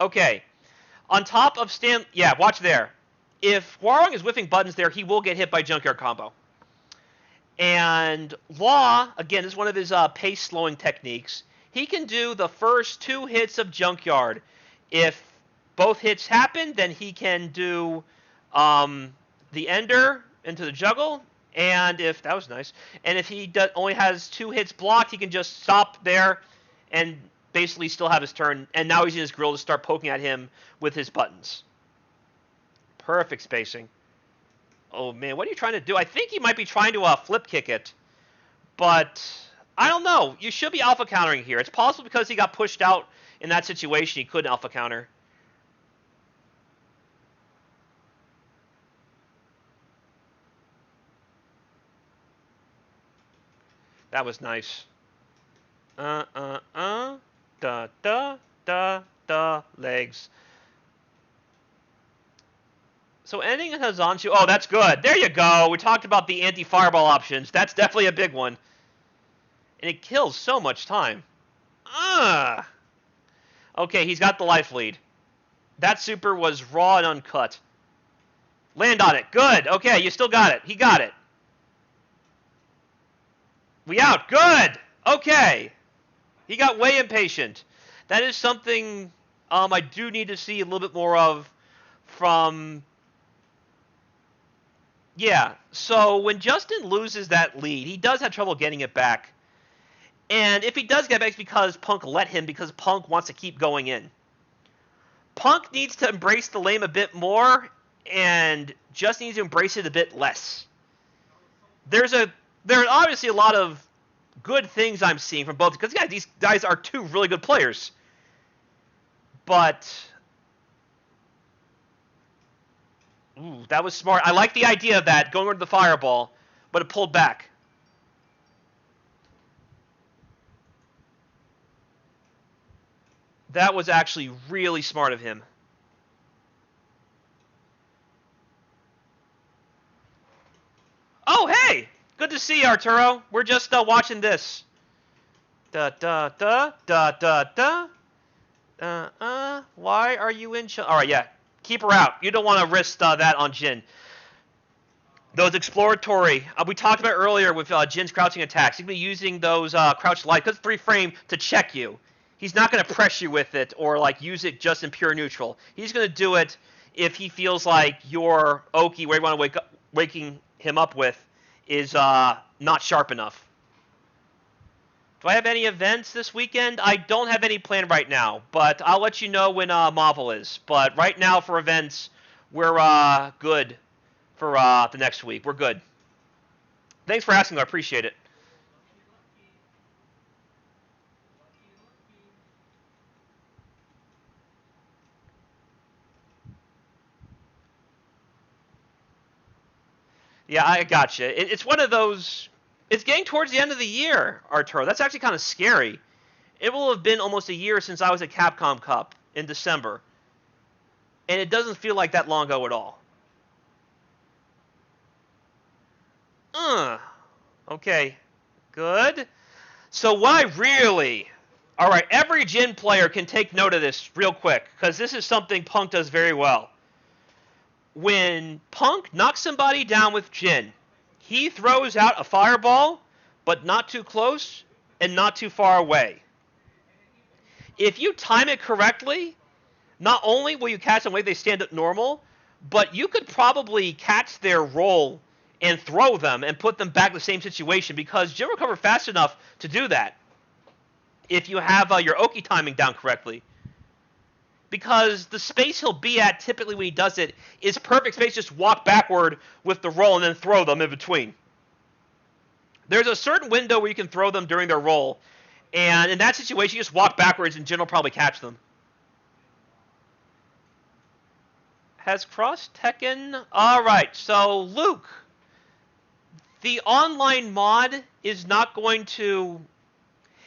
Okay. On top of Stan... Yeah, watch there. If Hwarong is whiffing buttons there, he will get hit by junkyard combo. And Law, again, is one of his pace-slowing techniques. He can do the first 2 hits of junkyard. If both hits happen, then he can do the ender into the juggle. And if that was nice, and if he only has 2 hits blocked, he can just stop there and basically still have his turn. And now he's in his grill to start poking at him with his buttons. Perfect spacing. Oh man, what are you trying to do? I think he might be trying to flip kick it, but I don't know. You should be alpha countering here. It's possible because he got pushed out in that situation, he couldn't alpha counter. That was nice. Da, da. legs. So ending has on to... Oh, that's good. There you go. We talked about the anti-fireball options. That's definitely a big one. And it kills so much time. Ugh. Okay, he's got the life lead. That super was raw and uncut. Land on it. Good. Okay, you still got it. He got it. We out. Good. Okay. He got way impatient. That is something I do need to see a little bit more of from... Yeah, so when Justin loses that lead, he does have trouble getting it back. And if he does get it back, it's because Punk let him, because Punk wants to keep going in. Punk needs to embrace the lane a bit more, and Justin needs to embrace it a bit less. There are obviously a lot of good things I'm seeing from both, because yeah, these guys are two really good players. But... Ooh, that was smart. I like the idea of that, going over the fireball, but it pulled back. That was actually really smart of him. Oh, hey! Good to see you, Arturo. We're just watching this. Why are you in... Alright, yeah. Keep her out. You don't want to risk that on Jin. Those exploratory... we talked about earlier with Jin's crouching attacks. He's going to be using those crouch light, because it's 3-frame, to check you. He's not going to press you with it or like use it just in pure neutral. He's going to do it if he feels like your Oki, where you want to waking him up with, is not sharp enough. Do I have any events this weekend? I don't have any planned right now, but I'll let you know when Marvel is. But right now for events, we're good for the next week. We're good. Thanks for asking. I appreciate it. Yeah, I gotcha. It's one of those... It's getting towards the end of the year, Arturo. That's actually kind of scary. It will have been almost a year since I was at Capcom Cup in December. And it doesn't feel like that long ago at all. Okay. Good. So what I really... Alright, every Jin player can take note of this real quick, because this is something Punk does very well. When Punk knocks somebody down with Jin, he throws out a fireball, but not too close and not too far away. If you time it correctly, not only will you catch them the way they stand up normal, but you could probably catch their roll and throw them and put them back in the same situation, because Jin will recover fast enough to do that if you have your Oki timing down correctly. Because the space he'll be at typically when he does it is perfect space. Just walk backward with the roll and then throw them in between. There's a certain window where you can throw them during their roll. And in that situation, you just walk backwards and Jin will probably catch them. Has crossed Tekken? Alright, so Luke. The online mod is not going to...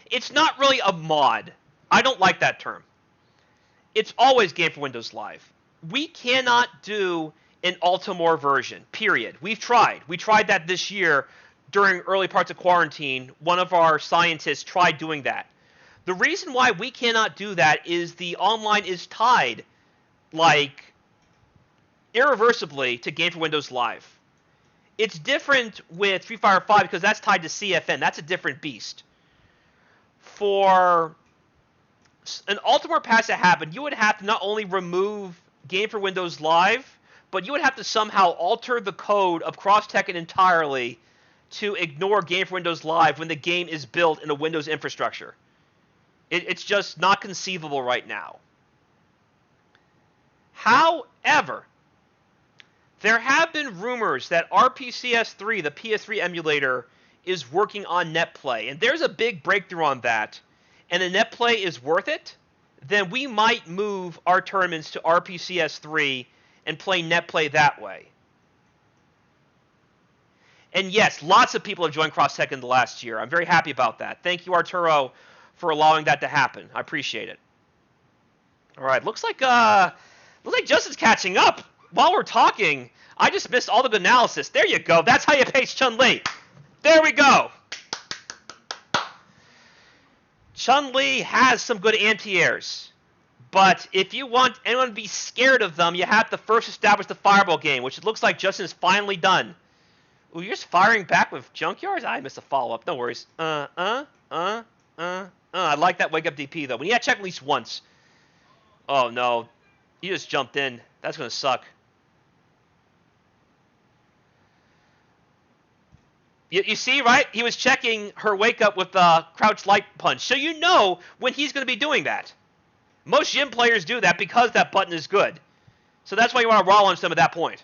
It's not really a mod. I don't like that term. It's always Game for Windows Live. We cannot do an Ultimore version, period. We've tried. We tried that this year during early parts of quarantine. One of our scientists tried doing that. The reason why we cannot do that is the online is tied, like, irreversibly to Game for Windows Live. It's different with Free Fire 5 because that's tied to CFN. That's a different beast. For an Ultimate Pass to happen, you would have to not only remove Game for Windows Live, but you would have to somehow alter the code of Cross Tekken entirely to ignore Game for Windows Live when the game is built in a Windows infrastructure. It's just not conceivable right now. However, there have been rumors that RPCS3, the PS3 emulator, is working on NetPlay, and there's a big breakthrough on that, and the NetPlay is worth it, then we might move our tournaments to RPCS3 and play NetPlay that way. And yes, lots of people have joined Cross Tekken the last year. I'm very happy about that. Thank you, Arturo, for allowing that to happen. I appreciate it. All right, looks like Justin's catching up. While we're talking, I just missed all the good analysis. There you go. That's how you pace Chun-Li. There we go. Chun-Li has some good anti-airs. But if you want anyone to be scared of them, you have to first establish the fireball game, which it looks like Justin is finally done. Ooh, you're just firing back with junkyards? I missed a follow-up. No worries. I like that wake-up DP, though. We need to check at least once. Oh, no. He just jumped in. That's going to suck. You see, right? He was checking her wake-up with the crouch light punch. So you know when he's going to be doing that. Most gym players do that because that button is good. So that's why you want to raw launch them at that point.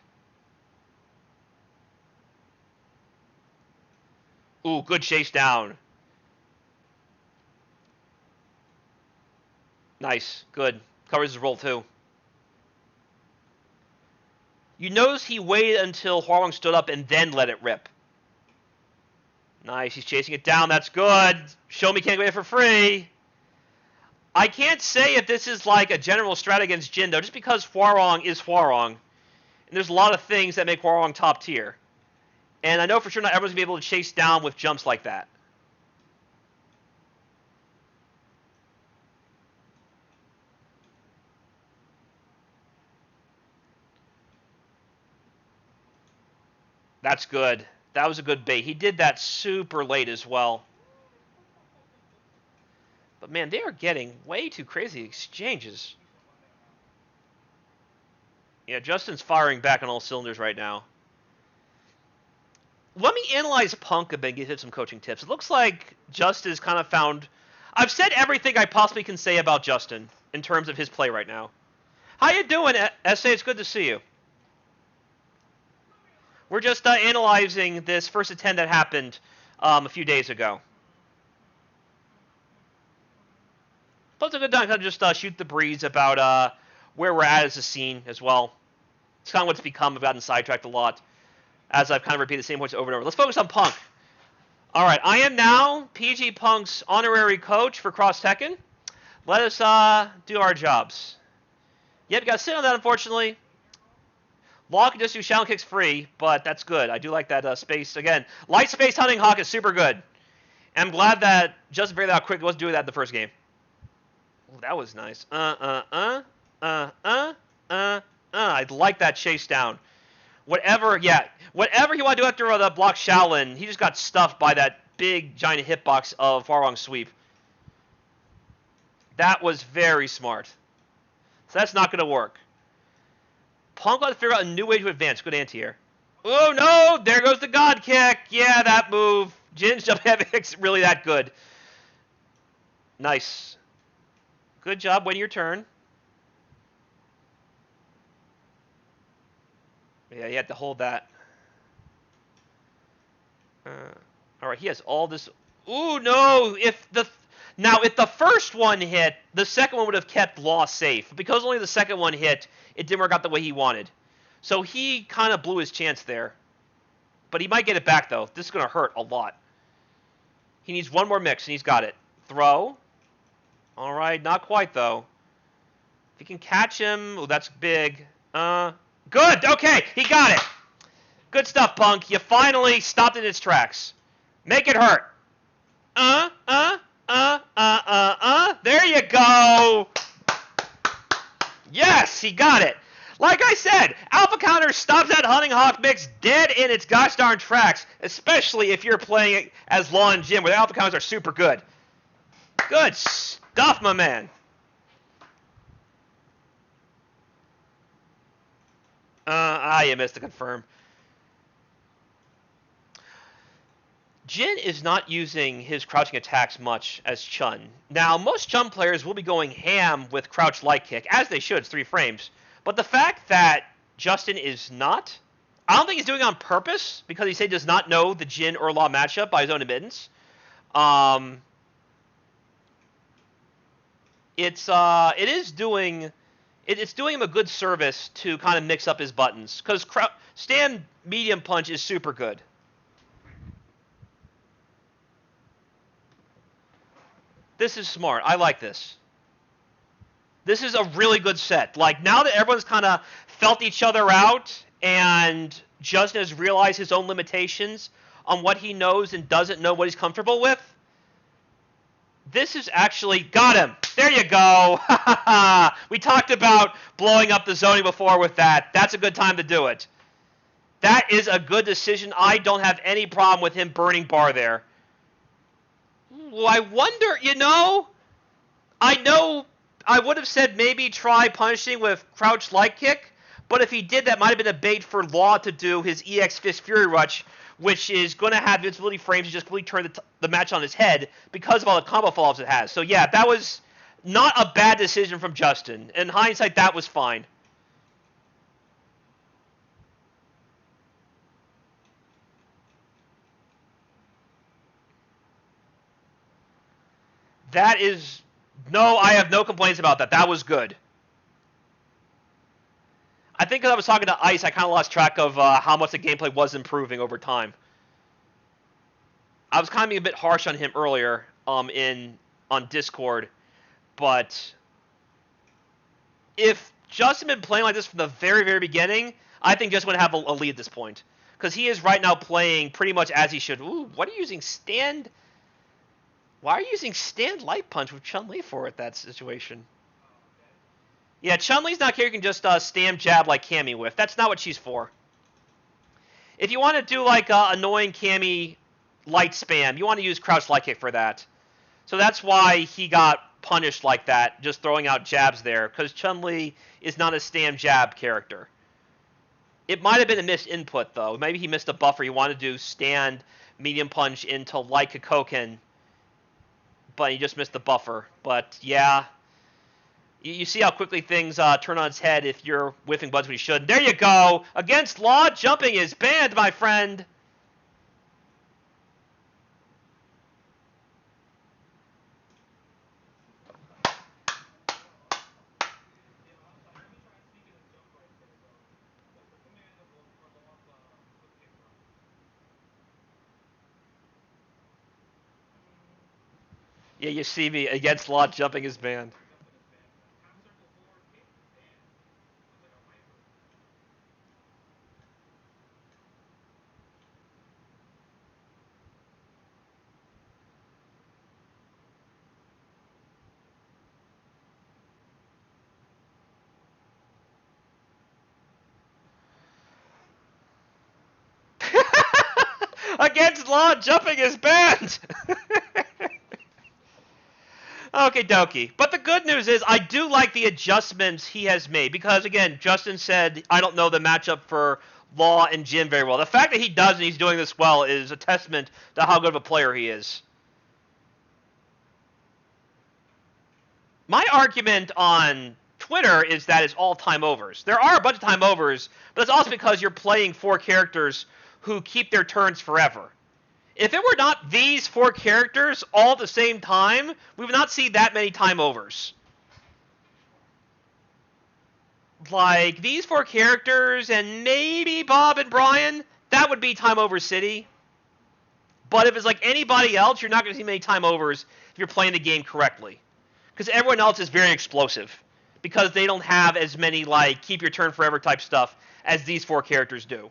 Ooh, good chase down. Nice. Good. Covers his roll, too. You notice he waited until JWong stood up and then let it rip. Nice. He's chasing it down. That's good. Show me can't get it for free. I can't say if this is like a general strat against Jin, though, just because JWong is JWong. And there's a lot of things that make JWong top tier. And I know for sure not everyone's going to be able to chase down with jumps like that. That's good. That was a good bait. He did that super late as well. But man, they are getting way too crazy exchanges. Yeah, Justin's firing back on all cylinders right now. Let me analyze Punk a bit and give him some coaching tips. It looks like Justin's kind of found... I've said everything I possibly can say about Justin in terms of his play right now. How you doing, SA? It's good to see you. We're just analyzing this first attempt that happened a few days ago. But it's a good time to just shoot the breeze about where we're at as a scene as well. It's kind of what it's become. I've gotten sidetracked a lot as I've kind of repeated the same points over and over. Let's focus on Punk. All right, I am now PG Punk's honorary coach for Cross Tekken. Let us do our jobs. Yep, got to sit on that, unfortunately. Law can just do Shadow Kicks free, but that's good. I do like that space. Again, light space hunting hawk is super good. And I'm glad that Justin figured that out quickly. Wasn't doing that in the first game. Ooh, that was nice. I like that chase down. Whatever he wanted to do after the block Shaolin, he just got stuffed by that big, giant hitbox of JWong sweep. That was very smart. So that's not going to work. Punk got to figure out a new way to advance. Good anti-air. Oh, no! There goes the God Kick! Yeah, that move. Jin's jump heavy really that good. Nice. Good job waiting your turn. Yeah, you had to hold that. Alright, he has all this... Ooh, no! If the first one hit, the second one would have kept Law safe. Because only the second one hit, it didn't work out the way he wanted. So he kind of blew his chance there. But he might get it back, though. This is going to hurt a lot. He needs one more mix, and he's got it. Throw. Alright, not quite, though. If he can catch him... Oh, that's big. Good! Okay, he got it! Good stuff, Punk. You finally stopped in its tracks. Make it hurt. There you go! Yes, he got it. Like I said, Alpha Counter stops that Hunting Hawk mix dead in its gosh darn tracks, especially if you're playing it as Law and Jim, where the Alpha Counters are super good. Good stuff, my man. You missed the confirm. Jin is not using his crouching attacks much as Chun. Now, most Chun players will be going ham with crouch light kick, as they should, it's 3 frames. But the fact that Justin is not, I don't think he's doing it on purpose, because he said he does not know the Jin or Law matchup by his own admittance. It's doing him a good service to kind of mix up his buttons, because stand medium punch is super good. This is smart. I like this. This is a really good set. Like, now that everyone's kind of felt each other out and Justin has realized his own limitations on what he knows and doesn't know what he's comfortable with, this is actually... Got him! There you go! We talked about blowing up the zoning before with that. That's a good time to do it. That is a good decision. I don't have any problem with him burning bar there. Well, I wonder, I know I would have said maybe try punishing with crouch light kick, but if he did, that might have been a bait for Law to do his EX Fist Fury Rush, which is going to have invincibility frames and just completely turn the match on his head because of all the combo follow-ups it has. So yeah, that was not a bad decision from Justin. In hindsight, that was fine. That is... No, I have no complaints about that. That was good. I think because I was talking to Ice, I kind of lost track of how much the gameplay was improving over time. I was kind of being a bit harsh on him earlier on Discord, but if Justin had been playing like this from the very, very beginning, I think Justin would have a lead at this point. Because he is right now playing pretty much as he should. Ooh, what are you using stand... Why are you using stand light punch with Chun-Li for it, that situation? Yeah, Chun-Li's not here. You can just stand jab like Cammy with. That's not what she's for. If you want to do like annoying Cammy light spam, you want to use crouch light kick for that. So that's why he got punished like that, just throwing out jabs there, because Chun-Li is not a stand jab character. It might have been a missed input, though. Maybe he missed a buffer. He wanted to do stand medium punch into light Kikoken, but he just missed the buffer. But yeah, you see how quickly things turn on its head if you're whiffing buttons when you should. There you go! Against Law, jumping is banned, my friend! Yeah, you see me. Against Law, jumping is banned. Against Law, jumping is banned! Okie dokie. But the good news is I do like the adjustments he has made because, again, Justin said, I don't know the matchup for Law and Jin very well. The fact that he does and he's doing this well is a testament to how good of a player he is. My argument on Twitter is that it's all time overs. There are a bunch of time overs, but it's also because you're playing 4 characters who keep their turns forever. If it were not these 4 characters all at the same time, we would not see that many time overs. Like, these 4 characters and maybe Bob and Brian, that would be time over city. But if it's like anybody else, you're not going to see many time overs if you're playing the game correctly. Because everyone else is very explosive. Because they don't have as many, like, keep your turn forever type stuff as these 4 characters do.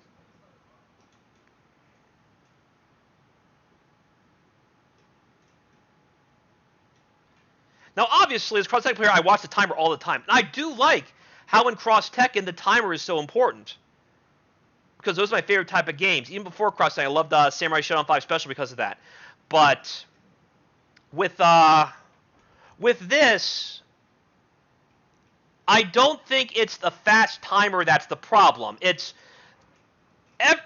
Now, obviously, as Cross Tekken player, I watch the timer all the time. And I do like how in Cross Tekken the timer is so important. Because those are my favorite type of games. Even before Cross Tekken, I loved Samurai Shodown 5 Special because of that. But with this, I don't think it's the fast timer that's the problem. It's...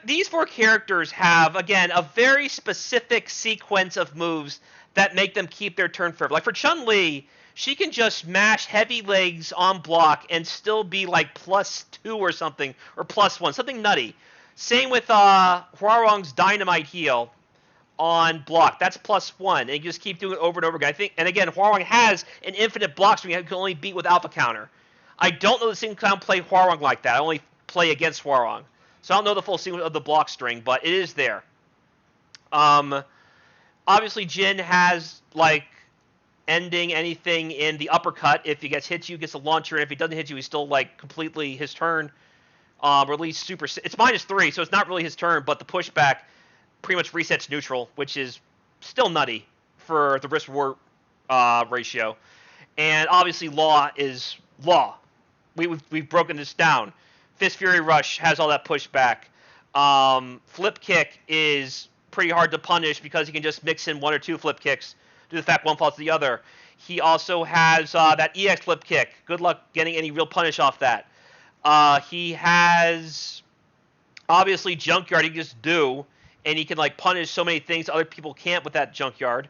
These 4 characters have, again, a very specific sequence of moves that make them keep their turn forever. Like for Chun-Li, she can just mash heavy legs on block and still be like +2 or something, or +1, something nutty. Same with Hwoarang's Dynamite Heal on block. That's +1, and you just keep doing it over and over again. I think, and again, Hwoarang has an infinite block string you can only beat with Alpha Counter. I don't know the single time play Hwoarang like that. I only play against Hwoarang. So I don't know the full sequence of the block string, but it is there. Obviously, Jin has, like, ending anything in the uppercut. If he hits you, he gets a launcher, and if he doesn't hit you, he's still like completely his turn. Release super. It's -3, so it's not really his turn, but the pushback pretty much resets neutral, which is still nutty for the risk reward ratio. And obviously, law is law. We've broken this down. Fist Fury Rush has all that pushback. Flip kick is pretty hard to punish because he can just mix in 1 or 2 flip kicks due to the fact one falls to the other. He also has that EX flip kick. Good luck getting any real punish off that. He has obviously Junkyard he can just do, and he can like punish so many things other people can't with that Junkyard.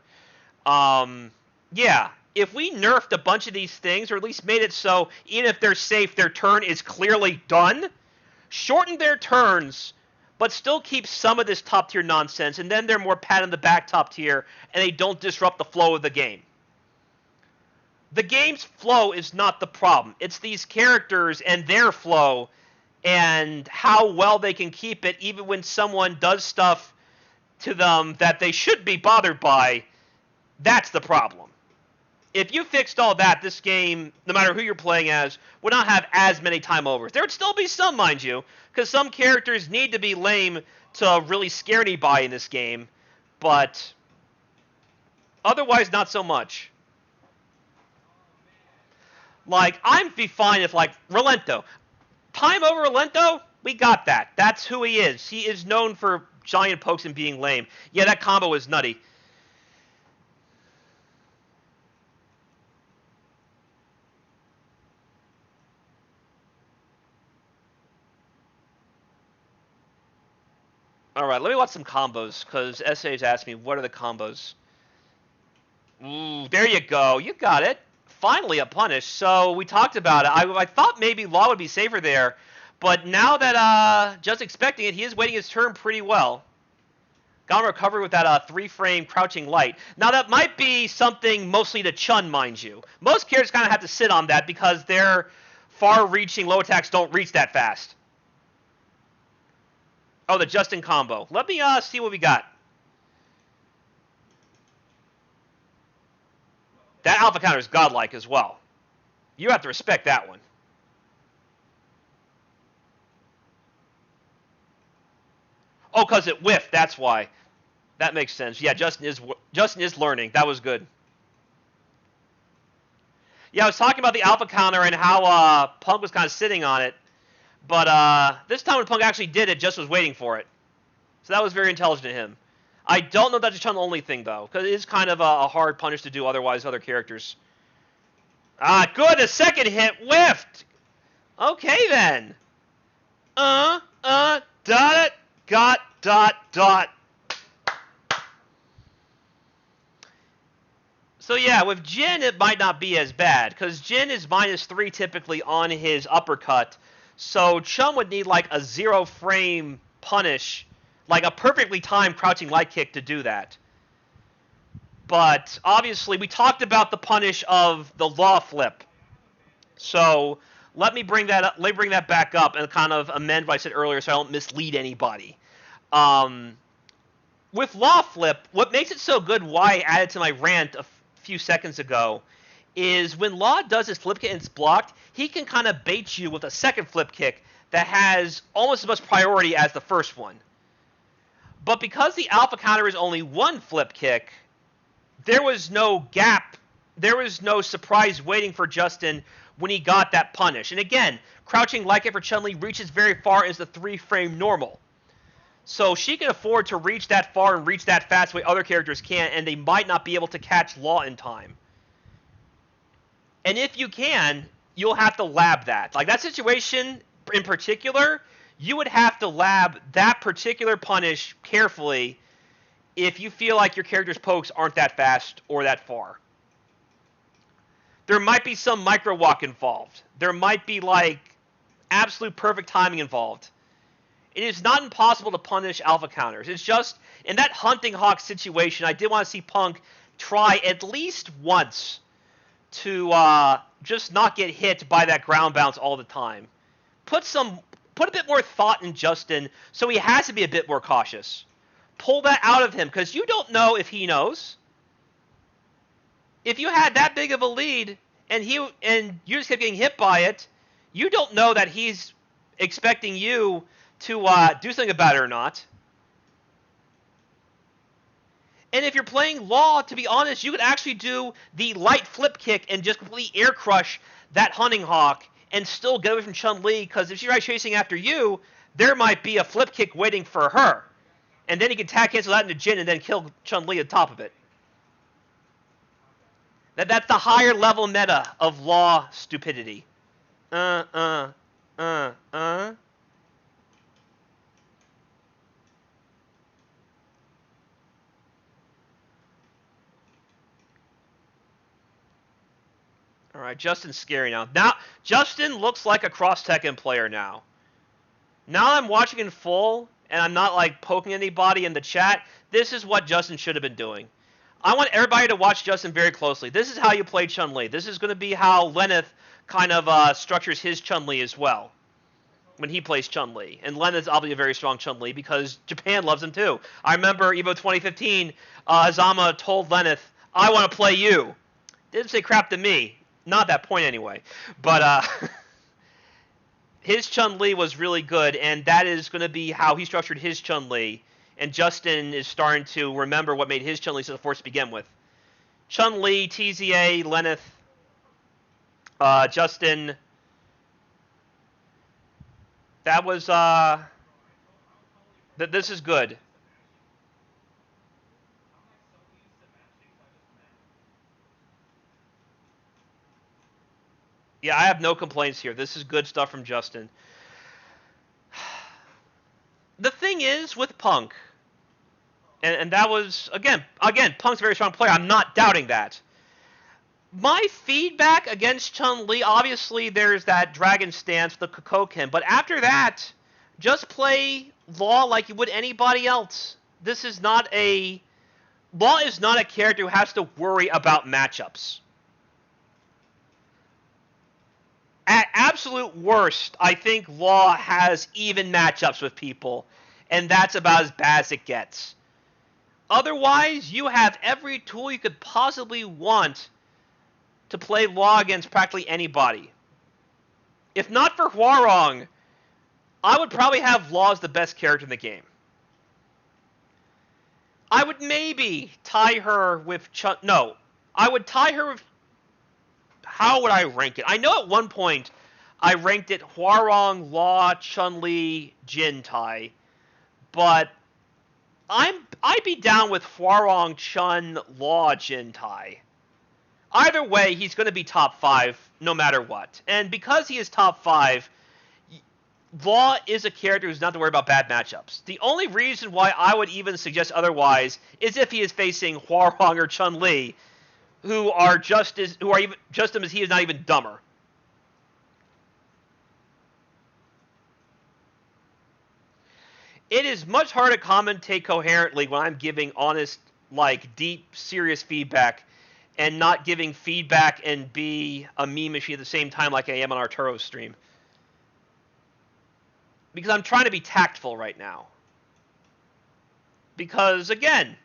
Yeah, if we nerfed a bunch of these things, or at least made it so even if they're safe, their turn is clearly done, shorten their turns, but still keep some of this top tier nonsense, and then they're more pat on the back top tier, and they don't disrupt the flow of the game. The game's flow is not the problem. It's these characters and their flow and how well they can keep it even when someone does stuff to them that they should be bothered by. That's the problem. If you fixed all that, this game, no matter who you're playing as, would not have as many time overs. There would still be some, mind you, because some characters need to be lame to really scare anybody in this game, but otherwise not so much. Like, I'd be fine if, like, Relento. Time over Relento, we got that. That's who he is. He is known for giant pokes and being lame. Yeah, that combo was nutty. Alright, let me watch some combos, because SA's asked me, what are the combos? Ooh, there you go. You got it. Finally a punish. So we talked about it. I thought maybe Law would be safer there, but now that just expecting it, he is waiting his turn pretty well. Got him recovered with that 3-frame crouching light. Now that might be something mostly to Chun, mind you. Most characters kind of have to sit on that because their far-reaching low attacks don't reach that fast. Oh, the Justin combo. Let me see what we got. That alpha counter is godlike as well. You have to respect that one. Oh, because it whiffed. That's why. That makes sense. Yeah, Justin is learning. That was good. Yeah, I was talking about the alpha counter and how Punk was kind of sitting on it. But this time when Punk actually did it, just was waiting for it. So that was very intelligent of him. I don't know if that's a Chun-Li thing, though, because it is kind of a hard punish to do otherwise other characters. Ah, good! A second hit whiffed! Okay, then. Dot it, dot. So yeah, with Jin, it might not be as bad, because Jin is -3 typically on his uppercut, so Chun would need like a 0-frame punish, like a perfectly timed crouching light kick to do that. But obviously, we talked about the punish of the Law flip. So let me bring that up. Let me bring that back up and kind of amend what I said earlier, so I don't mislead anybody. With Law flip, what makes it so good, why I added to my rant a few seconds ago, is when Law does his flip kick and it's blocked, he can kind of bait you with a second flip kick that has almost as much priority as the first one. But because the alpha counter is only one flip kick, there was no gap. There was no surprise waiting for Justin when he got that punish. And again, crouching like it for Chun-Li reaches very far as the 3-frame normal. So she can afford to reach that far and reach that fast the way other characters can't, and they might not be able to catch Law in time. And if you can, you'll have to lab that. Like that situation in particular, you would have to lab that particular punish carefully if you feel like your character's pokes aren't that fast or that far. There might be some micro walk involved. There might be like absolute perfect timing involved. It is not impossible to punish alpha counters. It's just, in that Hunting Hawk situation, I did want to see Punk try at least once to just not get hit by that ground bounce all the time. Put a bit more thought in Justin, so he has to be a bit more cautious. Pull that out of him, because you don't know if he knows. If you had that big of a lead and you just kept getting hit by it, you don't know that he's expecting you to do something about it or not. And if you're playing Law, to be honest, you could actually do the light flip kick and just completely air crush that Hunting Hawk and still get away from Chun-Li, because if she's right chasing after you, there might be a flip kick waiting for her. And then you can tag cancel that into Jin and then kill Chun-Li on top of it. That's the higher level meta of Law stupidity. Alright, Justin's scary now. Now, Justin looks like a cross Tekken player now. Now I'm watching in full, and I'm not, like, poking anybody in the chat. This is what Justin should have been doing. I want everybody to watch Justin very closely. This is how you play Chun-Li. This is going to be how Lenneth kind of structures his Chun-Li as well when he plays Chun-Li. And Lenneth's obviously a very strong Chun-Li because Japan loves him too. I remember EVO 2015, Azama told Lenneth, "I want to play you." Didn't say crap to me. Not at that point anyway. But his Chun-Li was really good, and that is going to be how he structured his Chun-Li. And Justin is starting to remember what made his Chun-Li such a force to begin with. Chun-Li, TZA, Lenneth, Justin. That was, this is good. Yeah, I have no complaints here. This is good stuff from Justin. The thing is with Punk, and that was, again, Punk's a very strong player. I'm not doubting that. My feedback against Chun-Li, obviously there's that dragon stance, the Kokoken, but after that, just play Law like you would anybody else. This is not a... Law is not a character who has to worry about matchups. At absolute worst, I think Law has even matchups with people, and that's about as bad as it gets. Otherwise, you have every tool you could possibly want to play Law against practically anybody. If not for Hwarong, I would probably have Law as the best character in the game. I would maybe tie her with No, I would tie her with... How would I rank it? I know at one point I ranked it Hwarong, Law, Chun-Li, Jin tie, but I'd be down with Hwarong, Chun, Law, Jin tie. Either way, he's going to be top 5 no matter what. And because he is top 5, Law is a character who's not to worry about bad matchups. The only reason why I would even suggest otherwise is if he is facing Hwarong or Chun-Li, who are just as he is, not even dumber. It is much harder to commentate coherently when I'm giving honest, like, deep, serious feedback and not giving feedback and be a meme machine at the same time like I am on Arturo's stream. Because I'm trying to be tactful right now. Because, again,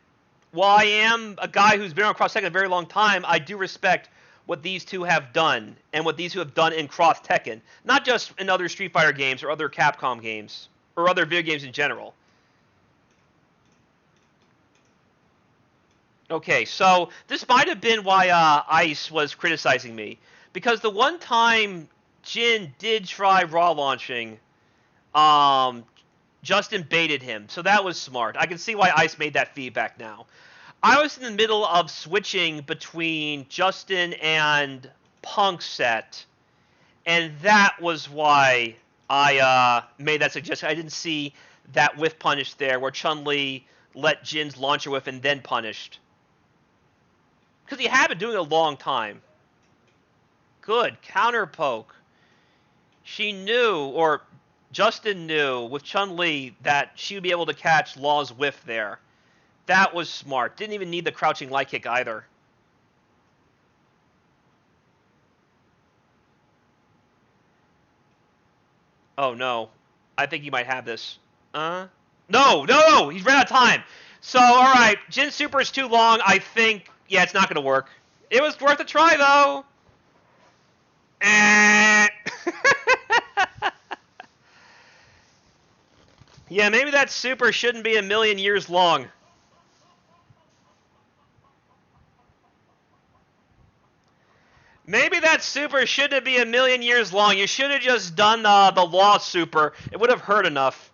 while I am a guy who's been on Cross Tekken a very long time, I do respect what these two have done, and what these two have done in Cross Tekken. Not just in other Street Fighter games, or other Capcom games, or other video games in general. Okay, so this might have been why Ice was criticizing me. Because the one time Jin did try raw launching, Justin baited him, so that was smart. I can see why Ice made that feedback now. I was in the middle of switching between Justin and Punk's set, and that was why I made that suggestion. I didn't see that whiff punish there, where Chun-Li let Jin's launcher whiff and then punished. Because he had been doing it a long time. Good, counter poke. She knew, or Justin knew, with Chun-Li, that she would be able to catch Law's whiff there. That was smart. Didn't even need the crouching light kick either. Oh, no. I think he might have this. No! He's ran out of time. So, alright. Jin Super is too long. I think... Yeah, it's not going to work. It was worth a try, though. Yeah, maybe that super shouldn't be a million years long. Maybe that super shouldn't be a million years long. You should have just done the law super. It would have hurt enough.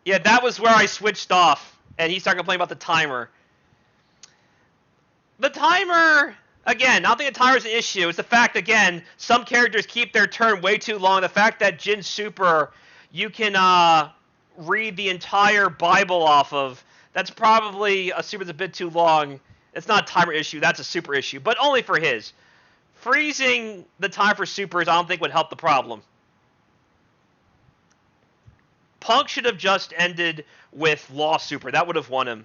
Yeah, that was where I switched off, and he started complaining about the timer. The timer, again, I don't think the timer's an issue. It's the fact, again, some characters keep their turn way too long. The fact that Jin's super, you can read the entire Bible off of, that's probably a super that's a bit too long. It's not a timer issue, that's a super issue, but only for his. Freezing the time for supers, I don't think would help the problem. Punk should have just ended with Law Super. That would have won him.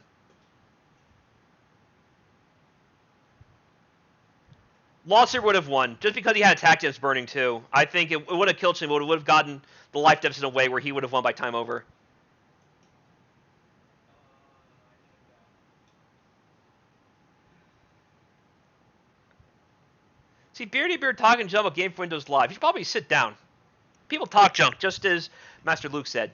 Law Super would have won, just because he had attack depths burning too. I think it would have killed him, it would have gotten the life deficit away where he would have won by time over. See, Beardy Beard talking junk about Game for Windows Live. You should probably sit down. People talk junk, just as Master Luke said.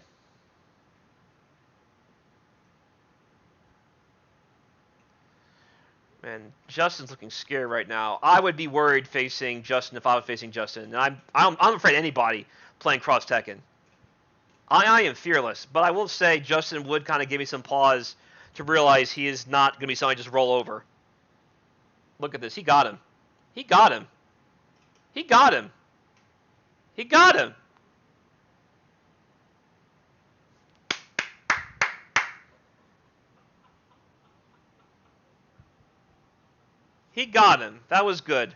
Man, Justin's looking scared right now. I would be worried facing Justin if I was facing Justin. And I'm afraid of anybody playing Cross Tekken. I am fearless, but I will say Justin would kind of give me some pause to realize he is not going to be somebody just roll over. Look at this. He got him. He got him. He got him. He got him. He got him. That was good.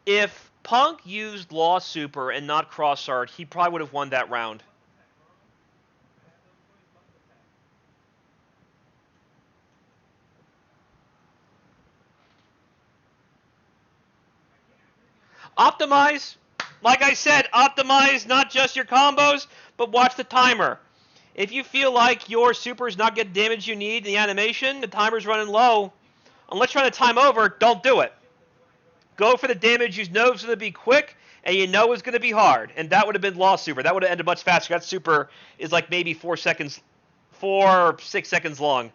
If Punk used Law Super and not Cross Art, he probably would have won that round. Optimize. Like I said, optimize not just your combos, but watch the timer. If you feel like your super is not getting the damage you need in the animation, the timer's running low, unless you're trying to time over, don't do it. Go for the damage you know is going to be quick, and you know is going to be hard. And that would have been Law Super. That would have ended much faster. That super is like maybe 4 or 6 seconds long.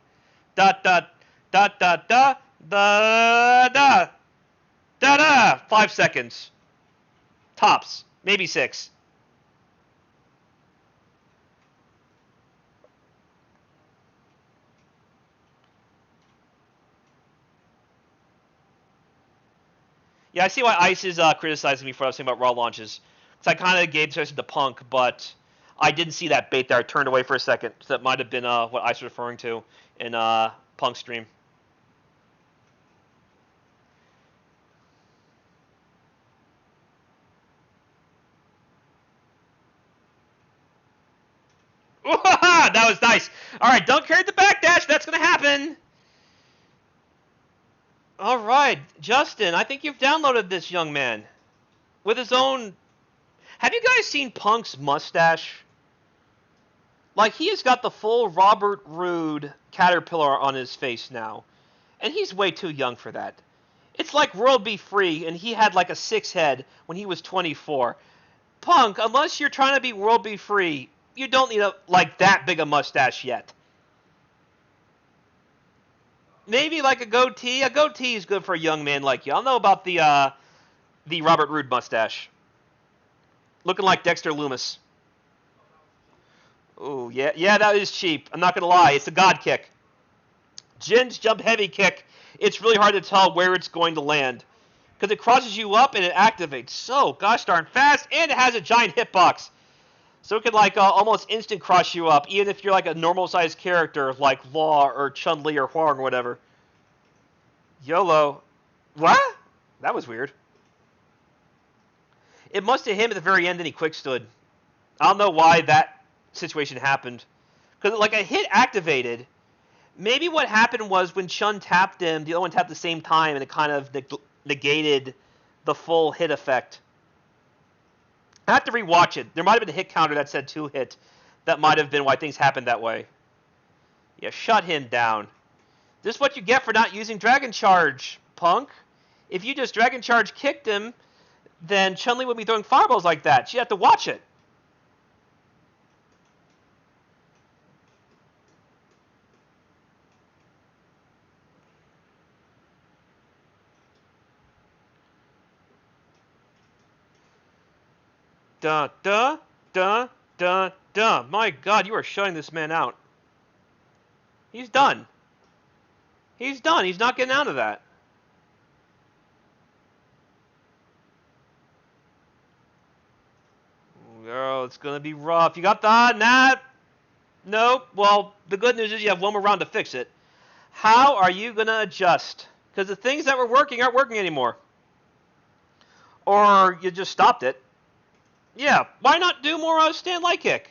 Da da da da da da da da da. 5 seconds. Tops. Maybe 6. Yeah, I see why Ice is criticizing me for what I was saying about raw launches. Because I kind of gave suggestion to Punk, but I didn't see that bait there. I turned away for a second. So that might have been what Ice was referring to in Punk's stream. That was nice. All right, don't carry the backdash. That's going to happen. All right, Justin, I think you've downloaded this young man with his own. Have you guys seen Punk's mustache? Like, he has got the full Robert Roode caterpillar on his face now, and he's way too young for that. It's like World Be Free, and he had like a 6 head when he was 24. Punk, unless you're trying to be World Be Free, you don't need like that big a mustache yet. Maybe like a goatee. A goatee is good for a young man like you. I don't know about the Robert Roode mustache. Looking like Dexter Loomis. Oh, yeah, that is cheap. I'm not going to lie. It's a god kick. Jin's jump heavy kick. It's really hard to tell where it's going to land. Because it crosses you up and it activates so gosh darn fast. And it has a giant hitbox. So it could like almost instant cross you up, even if you're like a normal sized character like Law or Chun-Li or Huang or whatever. YOLO. What? That was weird. It must have hit him at the very end and he quick stood. I don't know why that situation happened. Because like a hit activated. Maybe what happened was when Chun tapped him, the other one tapped at the same time and it kind of negated the full hit effect. I have to rewatch it. There might have been a hit counter that said 2 hit. That might have been why things happened that way. Yeah, shut him down. This is what you get for not using Dragon Charge, Punk. If you just Dragon Charge kicked him, then Chun-Li would be throwing fireballs like that. She'd have to watch it. Duh, duh, duh, duh, duh. My God, you are shutting this man out. He's done. He's done. He's not getting out of that. Girl, it's going to be rough. You got that? Nah. Nope. Well, the good news is you have one more round to fix it. How are you going to adjust? Because the things that were working aren't working anymore. Or you just stopped it. Yeah, why not do more stand light kick?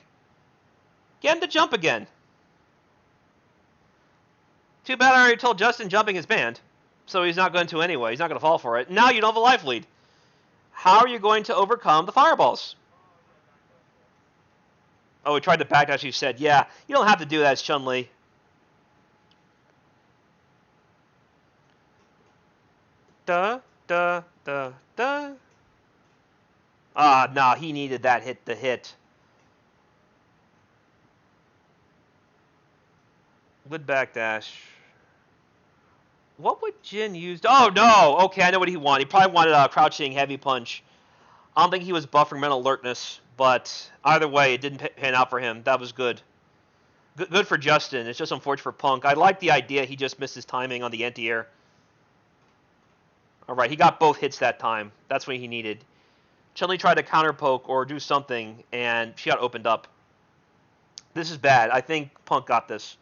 Get him to jump again. Too bad I already told Justin jumping is banned. So he's not going to anyway. He's not going to fall for it. Now you don't have a life lead. How are you going to overcome the fireballs? Oh, he tried to backdash. You said, yeah, you don't have to do that as Chun-Li. Duh, duh, duh, duh. Ah, nah, he needed that hit to hit. Good backdash. What would Jin use? Oh, no! Okay, I know what he wanted. He probably wanted a crouching heavy punch. I don't think he was buffering mental alertness, but either way, it didn't pan out for him. That was good. Good for Justin. It's just unfortunate for Punk. I like the idea he just missed his timing on the anti-air. All right, he got both hits that time. That's what he needed. Chun-Li tried to counter poke or do something, and she got opened up. This is bad. I think Punk got this.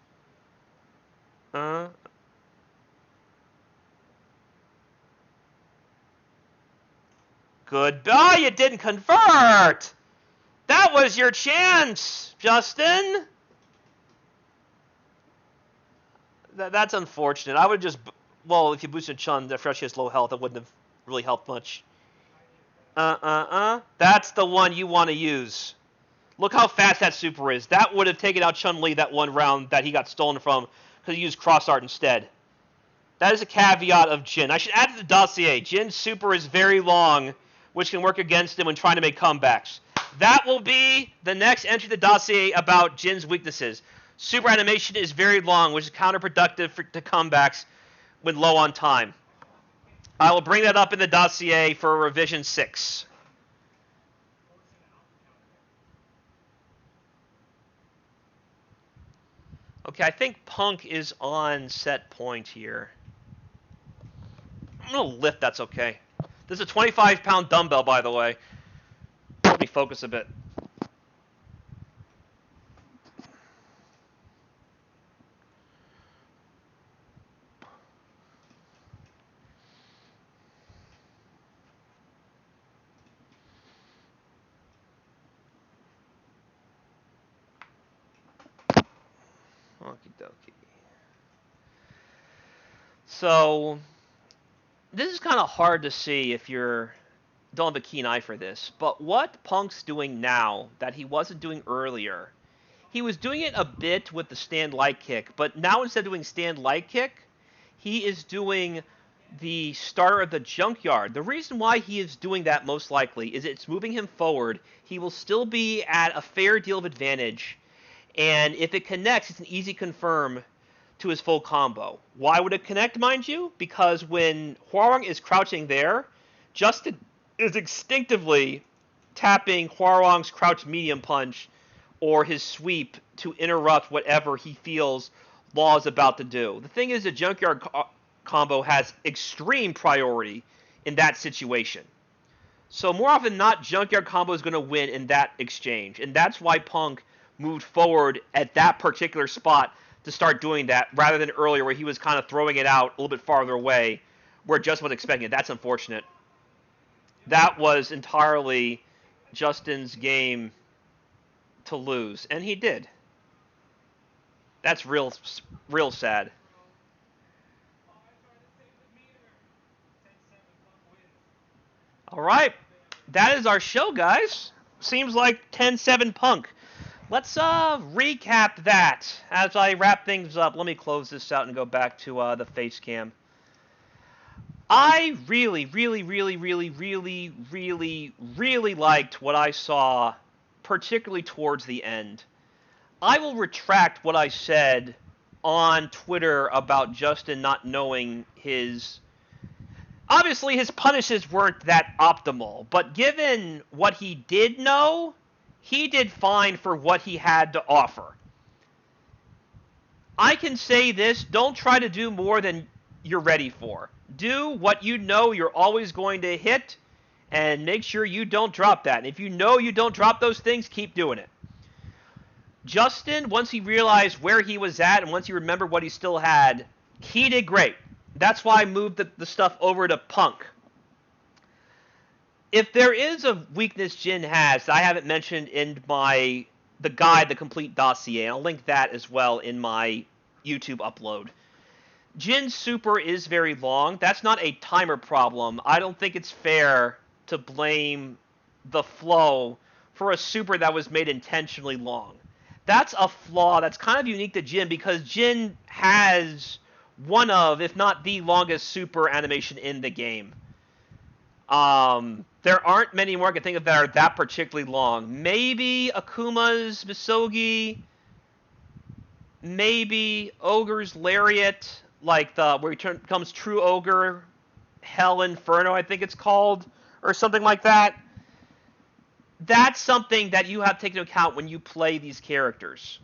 Good. Oh, you didn't convert! That was your chance, Justin! That's unfortunate. I would just... Well, if you boosted Chun, after she has low health, it wouldn't have really helped much. That's the one you want to use. Look how fast that super is. That would have taken out Chun-Li that one round that he got stolen from because he used cross art instead. That is a caveat of Jin. I should add to the dossier. Jin's super is very long, which can work against him when trying to make comebacks. That will be the next entry to the dossier about Jin's weaknesses. Super animation is very long, which is counterproductive to comebacks when low on time. I will bring that up in the dossier for revision 6. Okay, I think Punk is on set point here. I'm going to lift, that's okay. This is a 25-pound dumbbell, by the way. Let me focus a bit. Okie dokie. So, this is kind of hard to see if you don't have a keen eye for this, but what Punk's doing now that he wasn't doing earlier, he was doing it a bit with the stand light kick, but now instead of doing stand light kick, he is doing the starter of the junkyard. The reason why he is doing that most likely is it's moving him forward. He will still be at a fair deal of advantage, and if it connects, it's an easy confirm to his full combo. Why would it connect, mind you? Because when Hwoarang is crouching there, Justin is instinctively tapping Hwoarang's crouch medium punch or his sweep to interrupt whatever he feels Law is about to do. The thing is, the Junkyard combo has extreme priority in that situation. So more often than not, Junkyard combo is going to win in that exchange. And that's why Punk moved forward at that particular spot to start doing that, rather than earlier where he was kind of throwing it out a little bit farther away, where Justin was expecting it. That's unfortunate. That was entirely Justin's game to lose, and he did. That's real sad. All right, that is our show, guys. Seems like 10-7 Punk. Let's recap that. As I wrap things up, let me close this out and go back to the face cam. I really, really, really, really, really, really, really liked what I saw, particularly towards the end. I will retract what I said on Twitter about Justin not knowing his... Obviously, his punishes weren't that optimal, but given what he did know, he did fine for what he had to offer. I can say this, don't try to do more than you're ready for. Do what you know you're always going to hit, and make sure you don't drop that. And if you know you don't drop those things, keep doing it. Justin, once he realized where he was at, and once he remembered what he still had, he did great. That's why I moved the stuff over to Punk. If there is a weakness Jin has that I haven't mentioned in the guide, the Complete Dossier, and I'll link that as well in my YouTube upload. Jin's super is very long. That's not a timer problem. I don't think it's fair to blame the flow for a super that was made intentionally long. That's a flaw that's kind of unique to Jin because Jin has one of, if not the longest super animation in the game. There aren't many more I can think of that are that particularly long. Maybe Akuma's Misogi, maybe Ogre's Lariat, like where he becomes True Ogre, Hell Inferno, I think it's called, or something like that. That's something that you have to take into account when you play these characters.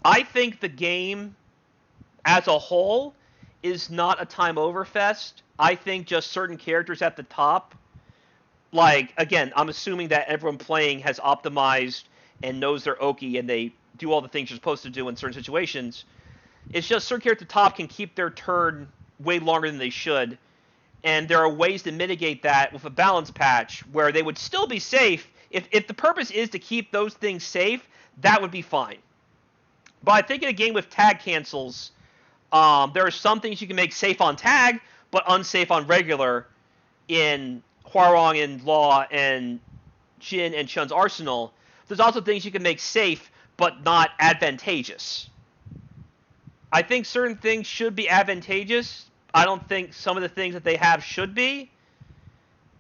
I think the game as a whole is not a time over fest. I think just certain characters at the top, like, again, I'm assuming that everyone playing has optimized and knows their Oki and they do all the things you're supposed to do in certain situations. It's just certain characters at the top can keep their turn way longer than they should, and there are ways to mitigate that with a balance patch where they would still be safe. If the purpose is to keep those things safe, that would be fine. But I think in a game with tag cancels, there are some things you can make safe on tag, but unsafe on regular in Hwarong and Law and Jin and Chun's arsenal. There's also things you can make safe, but not advantageous. I think certain things should be advantageous. I don't think some of the things that they have should be.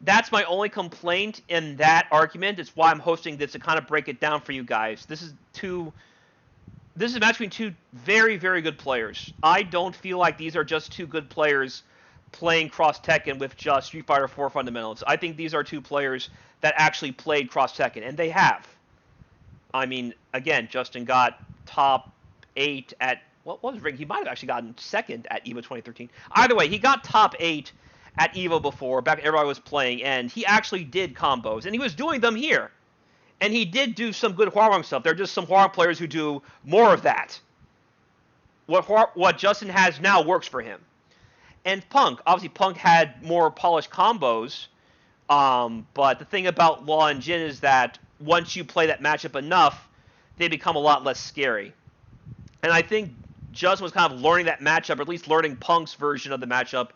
That's my only complaint in that argument. It's why I'm hosting this to kind of break it down for you guys. This is a match between two very, very good players. I don't feel like these are just two good players playing Cross Tekken with just Street Fighter 4 fundamentals. I think these are two players that actually played Cross Tekken, and they have. I mean, again, Justin got top 8 at... What was Ring? He might have actually gotten second at EVO 2013. Either way, he got top 8 at EVO before, back when everybody was playing, and he actually did combos, and he was doing them here. And he did do some good Hwarong stuff. There are just some Hwarong players who do more of that. What Justin has now works for him. And Punk, obviously Punk had more polished combos, but the thing about Law and Jin is that once you play that matchup enough, they become a lot less scary. And I think Justin was kind of learning that matchup, or at least learning Punk's version of the matchup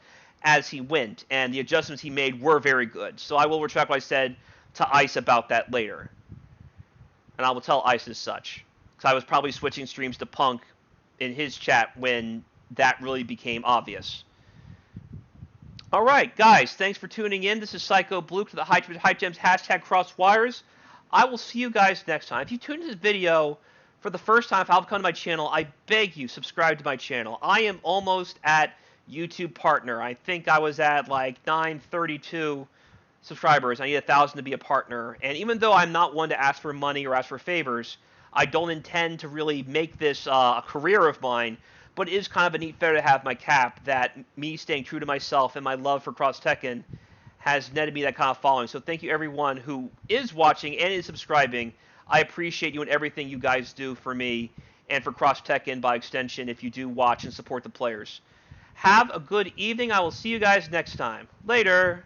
as he went, and the adjustments he made were very good. So I will retract what I said to Ice about that later. And I will tell Ice as such. Because I was probably switching streams to Punk in his chat when that really became obvious. Alright, guys, thanks for tuning in. This is Psycho Blue to the High Gems hashtag Crosswires. I will see you guys next time. If you tuned into this video for the first time, if I've come to my channel, I beg you, subscribe to my channel. I am almost at YouTube partner. I think I was at like 932 subscribers. I need 1,000 to be a partner. And even though I'm not one to ask for money or ask for favors, I don't intend to really make this a career of mine, but it is kind of a neat feather to have my cap that me staying true to myself and my love for Cross Tekken has netted me that kind of following. So thank you everyone who is watching and is subscribing. I appreciate you and everything you guys do for me and for Cross Tekken by extension if you do watch and support the players. Have a good evening. I will see you guys next time. Later.